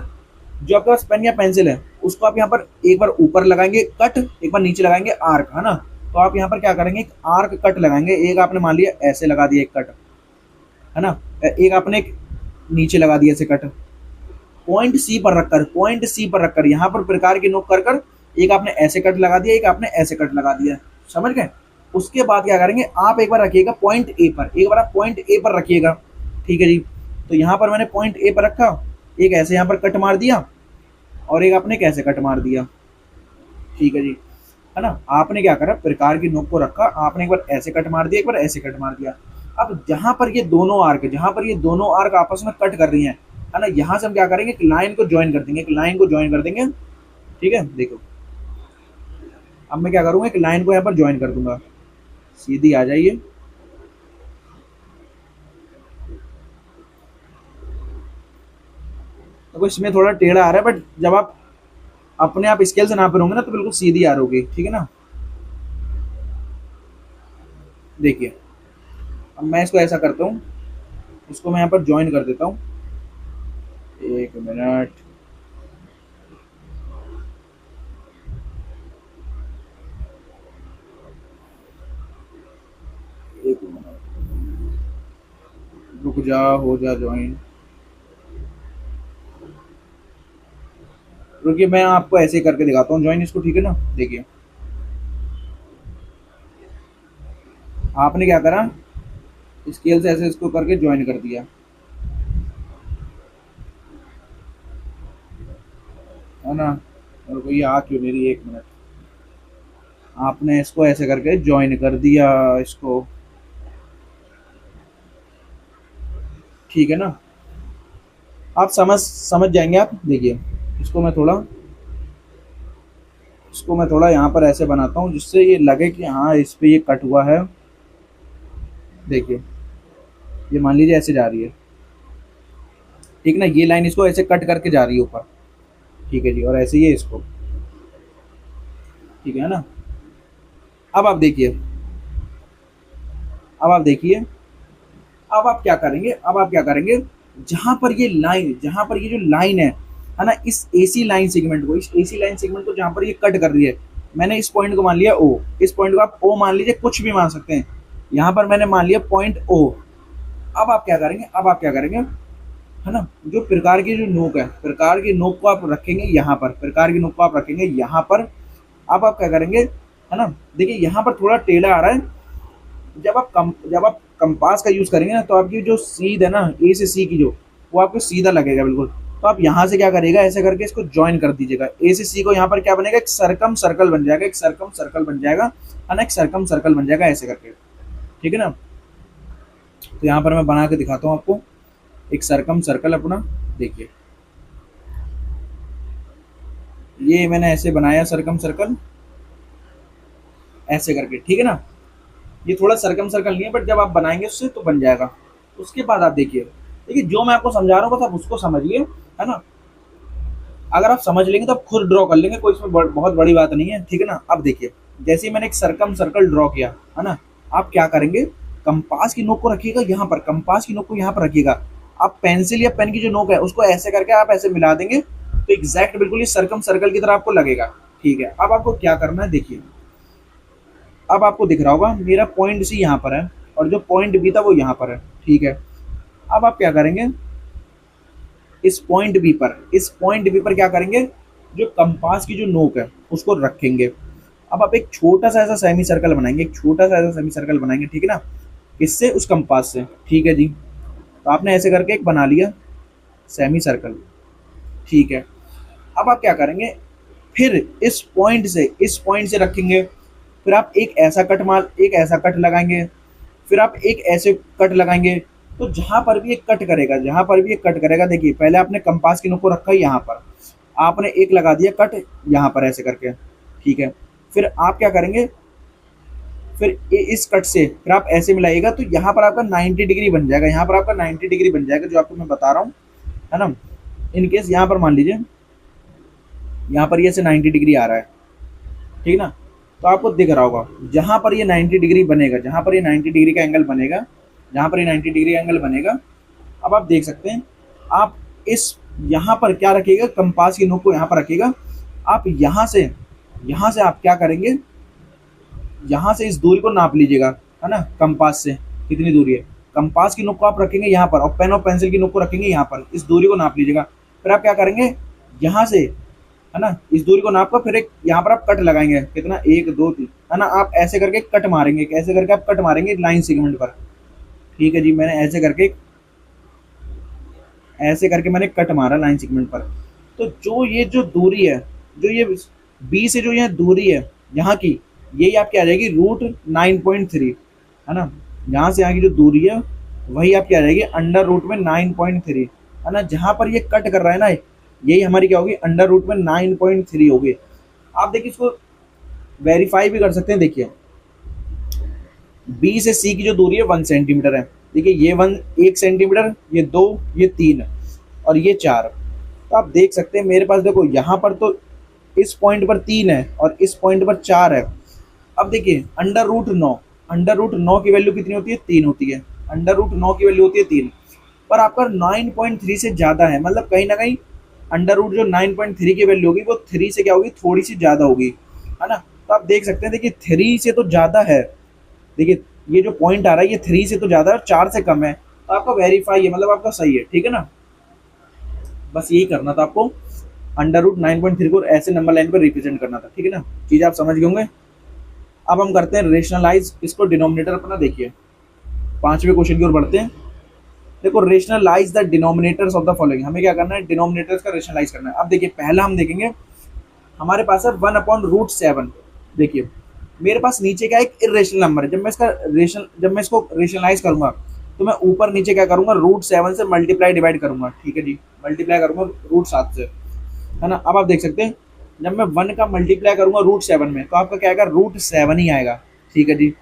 जो आपके पास पेन या पेंसिल है उसको आप यहाँ पर एक बार ऊपर लगाएंगे कट, एक बार नीचे लगाएंगे आर्क, है ना। तो आप यहाँ पर क्या करेंगे, एक आर्क कट लगाएंगे, एक आपने मान लिया ऐसे लगा दिया एक कट, है ना, एक आपने एक नीचे लगा दिया ऐसे कट, पॉइंट सी पर रखकर, पॉइंट सी पर रखकर यहाँ पर प्रकार की नोक कर कर एक आपने ऐसे कट लगा दिया, एक आपने ऐसे कट लगा दिया, समझ गए। उसके बाद क्या करेंगे, आप एक बार रखिएगा पॉइंट ए पर, एक बार आप पॉइंट ए पर रखिएगा, ठीक है जी। तो यहाँ पर मैंने पॉइंट ए पर रखा, एक ऐसे यहाँ पर कट मार दिया, और एक आपने कैसे कट मार दिया, ठीक है जी, है ना। आपने क्या करा, प्रकार की नोक को रखा, आपने एक बार ऐसे कट मार दिया, एक बार ऐसे कट मार दिया। अब जहां पर ये दोनों आर्क, जहां पर ये दोनों आर्क आपस में कट कर रही हैं, है ना, यहाँ से हम क्या करेंगे, एक लाइन को ज्वाइन कर देंगे, एक लाइन को ज्वाइन कर देंगे, ठीक है। देखो अब मैं क्या करूंगा, एक लाइन को यहाँ पर ज्वाइन कर दूंगा, सीधी आ जाइए। तो इसमें थोड़ा टेढ़ा आ रहा है, बट जब आप अपने आप स्केल से नाप रहे होंगे ना तो बिल्कुल सीधी आ रही, ठीक है ना। देखिए अब मैं इसको ऐसा करता हूँ, इसको मैं यहाँ पर ज्वाइन कर देता हूँ, एक मिनट, एक मिनट, रुक जा, हो जा ज्वाइन, रुकिए मैं आपको ऐसे करके दिखाता हूँ ज्वाइन इसको, ठीक है ना। देखिए आपने क्या करा, स्केल से ऐसे इसको करके ज्वाइन कर दिया, है ना। और कोई आ क्यों मेरी, एक मिनट, आपने इसको ऐसे करके ज्वाइन कर दिया इसको, ठीक है ना। आप समझ समझ जाएंगे आप। देखिए इसको मैं थोड़ा, इसको मैं थोड़ा यहाँ पर ऐसे बनाता हूँ जिससे ये लगे कि हाँ इस पे ये कट हुआ है। देखिए ये मान लीजिए ऐसे जा रही है, ठीक ना, ये लाइन इसको ऐसे कट करके जा रही है ऊपर, ठीक है जी, और ऐसे ही है इसको, ठीक है ना। अब आप देखिए, अब आप देखिए, अब आप क्या करेंगे, अब आप क्या करेंगे, जहां पर ये लाइन, जहां पर ये जो लाइन है ना, इस एसी लाइन सेगमेंट को, इस एसी लाइन सेगमेंट को जहां पर ये कट कर रही है, मैंने इस पॉइंट को मान लिया ओ, इस पॉइंट को आप ओ मान लीजिए, कुछ भी मान सकते हैं, यहाँ पर मैंने मान लिया पॉइंट ओ। अब आप क्या करेंगे, अब आप क्या करेंगे, है ना, जो प्रकार की जो नोक है, प्रकार की नोक को आप रखेंगे यहाँ पर, प्रकार की नोक को आप रखेंगे यहाँ पर। अब आप क्या करेंगे, है ना, देखिए यहाँ पर थोड़ा टेढ़ा आ रहा है, जब आप कंपास का यूज करेंगे ना तो आपकी जो सीध है ना, ए से सी की जो, वो आपको सीधा लगेगा बिल्कुल। तो आप यहाँ से क्या करिएगा, ऐसे करके इसको ज्वाइन कर दीजिएगा। ए से सी को यहाँ पर क्या बनेगा, एक सरकम सर्कल बन जाएगा, एक सरकम सर्कल बन जाएगा, है ना, एक सरकम सर्कल बन जाएगा ऐसे करके, ठीक है ना। तो यहाँ पर मैं बना के दिखाता हूँ आपको एक सरकम सर्कल अपना, देखिए ये मैंने ऐसे बनाया सरकम सर्कल ऐसे करके, ठीक है ना। ये थोड़ा सरकम सर्कल नहीं है, बट जब आप बनाएंगे उससे तो बन जाएगा। उसके बाद आप देखिए, देखिए जो मैं आपको समझा रहा हूँ बस आप उसको समझिए, है ना। अगर आप समझ लेंगे तो आप खुद ड्रॉ कर लेंगे, कोई इसमें बहुत बड़ी बात नहीं है, ठीक है ना। अब देखिए जैसे ही मैंने एक सरकम सर्कल ड्रॉ किया, है ना, आप क्या करेंगे, कंपास की नोक को रखिएगा यहाँ पर, कंपास की नोक को यहाँ पर रखिएगा। आप पेंसिल या पेन की जो नोक है उसको ऐसे करके आप ऐसे मिला देंगे तो एग्जैक्ट बिल्कुल ये सरकम सर्कल की तरह आपको लगेगा, ठीक है। अब आपको क्या करना है, देखिए अब आपको दिख रहा होगा मेरा पॉइंट सी यहाँ पर है और जो पॉइंट बी था वो यहाँ पर है, ठीक है। अब आप क्या करेंगे, इस पॉइंट बी पर क्या करेंगे, जो कंपास की जो नोक है उसको रखेंगे। अब आप एक छोटा सा ऐसा सेमी सर्कल बनाएंगे, एक छोटा सा ऐसा सेमी सर्कल बनाएंगे, ठीक है ना, किससे, उस कंपास से, ठीक है जी। तो आपने ऐसे करके एक बना लिया सेमी सर्कल, ठीक है। अब आप क्या करेंगे, फिर इस पॉइंट से रखेंगे, फिर आप एक ऐसा कट लगाएंगे, फिर आप एक ऐसे कट लगाएंगे। तो जहां पर भी एक कट करेगा, देखिए पहले आपने कंपास की नोक को रखा है यहाँ पर, आपने एक लगा दिया कट यहाँ पर ऐसे करके, ठीक है। फिर आप क्या करेंगे, फिर इस कट से फिर आप ऐसे मिलाइएगा तो यहाँ पर आपका 90 डिग्री बन जाएगा, यहाँ पर आपका 90 डिग्री बन जाएगा जो आपको मैं बता रहा हूँ, है ना। इन केस यहाँ पर मान लीजिए यहाँ पर ये से 90 डिग्री आ रहा है, ठीक ना। तो आपको दिख रहा होगा जहां पर ये 90 डिग्री बनेगा, जहां पर ये 90 डिग्री का एंगल बनेगा, जहां पर ये 90 डिग्री एंगल बनेगा, अब आप देख सकते हैं, आप इस यहाँ पर क्या रखिएगा, कंपास की नोक को यहाँ पर रखिएगा। आप यहाँ से आप क्या करेंगे, यहाँ से इस दूरी को नाप लीजिएगा, है ना, कंपास से कितनी दूरी है। कंपास की नोक को आप रखेंगे यहाँ पर और पेन और पेंसिल की नोक को रखेंगे यहाँ पर, इस दूरी को नाप लीजिएगा। फिर आप क्या करेंगे, यहाँ से, है ना, इस दूरी को नाप कर फिर एक यहाँ पर आप कट लगाएंगे, कितना, 1 2 3, है ना। आप ऐसे करके कट मारेंगे, कैसे करके आप कट मारेंगे लाइन सेगमेंट पर, ठीक है जी। मैंने ऐसे करके मैंने कट मारा लाइन सेगमेंट पर। तो जो दूरी है, जो ये बी से जो यह दूरी है यहाँ की, यही आपकी आ जाएगी √9.3, है ना। यहाँ से यहाँ की जो दूरी है वही आपकी आ जाएगी √9.3, है ना। जहाँ पर ये कट कर रहा है ना, यही हमारी क्या होगी, √9.3 होगी। आप देखिए इसको वेरीफाई भी कर सकते हैं, देखिए बी से सी की जो दूरी है 1 सेंटीमीटर है, देखिए ये 1 सेंटीमीटर, ये 2, ये 3 और ये 4। तो आप देख सकते हैं मेरे पास, देखो यहाँ पर तो इस पॉइंट पर 3 है और इस पॉइंट पर 4 है। अब देखिए √9 की वैल्यू कितनी होती है, 3 होती है, √9 की वैल्यू होती है 3, पर आपका 9.3 से ज़्यादा है, मतलब कहीं ना कहीं जो 9.3 की वैल्यू होगी वो 3 से क्या होगी, थोड़ी सी ज़्यादा होगी, है ना। तो आप देख सकते हैं, देखिए 3 से तो ज़्यादा है, देखिए ये जो पॉइंट आ रहा है ये 3 से तो ज़्यादा है और 4 से कम है, तो आपका वेरीफाई है, मतलब आपका सही है, ठीक है ना। बस यही करना था आपको, √9.3 को ऐसे नंबर लाइन पर रिप्रेजेंट करना था, ठीक है ना। चीज़ आप समझ गए होंगे। अब हम करते हैं रेशनलाइज इसको, डिनोमिनेटर अपना देखिए, 5वें क्वेश्चन की ओर बढ़ते हैं। देखो rationalise the denominators of the following, हमें क्या करना है, डिनोमिनेटर्स का रेशनलाइज करना है। अब देखिए पहला हम देखेंगे, हमारे पास है 1/√7। देखिए मेरे पास नीचे क्या एक इरेशनल नंबर है, जब मैं इसको रेशनलाइज करूंगा तो मैं ऊपर नीचे क्या करूंगा, √7 से मल्टीप्लाई डिवाइड करूंगा, ठीक है जी, मल्टीप्लाई करूंगा √7 से, है ना। अब आप देख सकते हैं जब मैं 1 का मल्टीप्लाई करूंगा √7 में तो आपका क्या आएगा, √7 ही आएगा, ठीक है जी।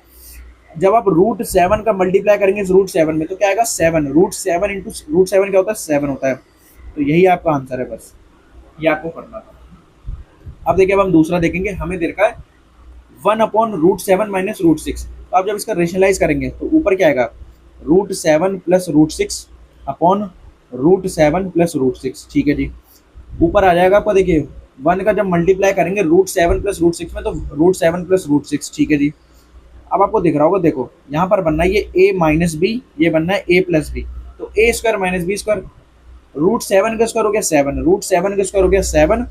जब आप √7 का मल्टीप्लाई करेंगे इस √7 में तो क्या आएगा, 7, √7 इंटू √7 क्या होता है, 7 होता है। तो यही आपका आंसर है, बस ये आपको करना था। अब देखिए अब हम दूसरा देखेंगे, हमें दे रखा है 1/√7 माइनस √6। तो आप जब इसका रेशनलाइज करेंगे तो ऊपर क्या आएगा, √7 प्लस √6 अपॉन √7 प्लस √6, ठीक है जी। ऊपर आ जाएगा आपका, देखिए 1 का जब मल्टीप्लाई करेंगे √7 प्लस √6 में तो √7 प्लस √6, ठीक है जी। अब आपको दिख रहा होगा, देखो यहाँ पर बनना है ये a माइनस बी, ये बनना है a प्लस बी, तो a² माइनस बी स्क्वायर, √7 का स्क्वायर हो गया 7, √7 का स्क्वायर हो गया 7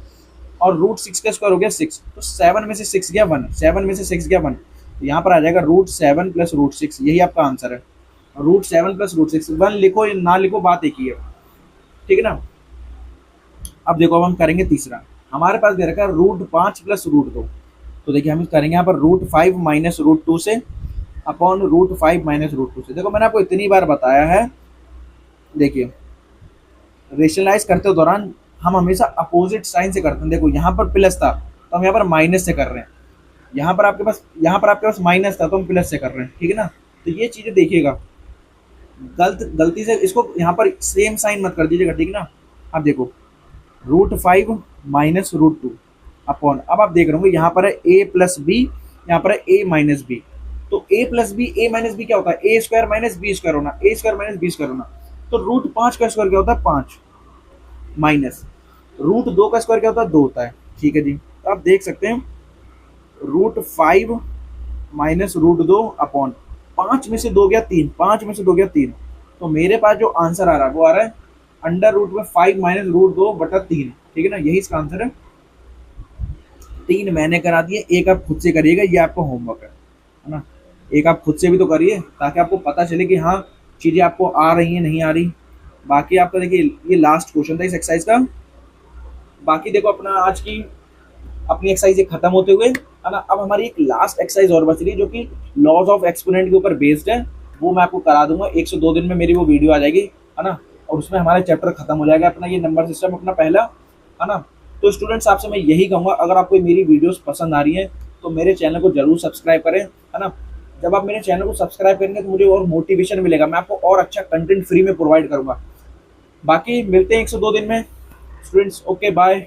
और √6 का स्क्वायर हो गया 6, तो 7 में से 6 गया 1, 7 में से 6 गया 1, तो यहाँ पर आ जाएगा √7 प्लस √6, यही आपका आंसर है। √7 प्लस √6, 1 लिखो ना लिखो बात एक ही है। ठीक है ना। अब देखो, अब हम करेंगे तीसरा। हमारे पास दे रखा है √5 प्लस √2। तो देखिए हम करेंगे यहाँ पर √5 माइनस √2 से अपॉन √5 माइनस √2 से। देखो मैंने आपको इतनी बार बताया है, देखिए रेशनलाइज करते दौरान हम हमेशा अपोजिट साइन से करते हैं। देखो यहाँ पर प्लस था तो हम यहाँ पर माइनस से कर रहे हैं, यहाँ पर आपके पास माइनस था तो हम प्लस से कर रहे हैं, ठीक है ना। तो ये चीजें देखिएगा, गलती से इसको यहाँ पर सेम साइन मत कर दीजिएगा, ठीक है ना। अब देखो √5 माइनस √2 अपॉन, अब आप देख रहे होंगे यहाँ पर है a प्लस बी, यहाँ पर है a माइनस बी। तो a plus B, a minus B क्या होता है? A square minus B square होना, A square minus B square होना। तो √5 का स्क्वायर क्या होता है? 5 माइनस √2 का स्क्वायर क्या होता है? 2 होता है, ठीक है जी। तो आप देख सकते हैं √5 माइनस √2 अपॉन 5 में से 2 गया 3, 5 में से 2 गया 3। तो मेरे पास जो आंसर आ रहा है वो आ रहा है अंडर रूट में 5 माइनस √2 बटा 3, ठीक है ना। यही इसका आंसर है। 3 मैंने करा दिए, एक आप खुद से करिएगा, ये आपका होमवर्क है ना। एक आप खुद से भी तो करिए ताकि आपको पता चले कि हाँ चीज़ें आपको आ रही हैं नहीं आ रही। बाकी आपका देखिए ये लास्ट क्वेश्चन था इस एक्सरसाइज का। बाकी देखो अपना आज की अपनी एक्सरसाइज खत्म होते हुए है ना, अब हमारी एक लास्ट एक्सरसाइज और बच रही है जो कि लॉज ऑफ एक्सपोनेंट के ऊपर बेस्ड है। वो मैं आपको करा दूंगा, 1 से 2 दिन में मेरी वो वीडियो आ जाएगी, है ना। और उसमें हमारा चैप्टर खत्म हो जाएगा अपना ये नंबर सिस्टम अपना पहला, है ना। तो स्टूडेंट्स आपसे मैं यही कहूँगा, अगर आपको मेरी वीडियोस पसंद आ रही हैं तो मेरे चैनल को जरूर सब्सक्राइब करें, है ना। जब आप मेरे चैनल को सब्सक्राइब करेंगे तो मुझे और मोटिवेशन मिलेगा, मैं आपको और अच्छा कंटेंट फ्री में प्रोवाइड करूँगा। बाकी मिलते हैं 1 से 2 दिन में स्टूडेंट्स। Okay bye.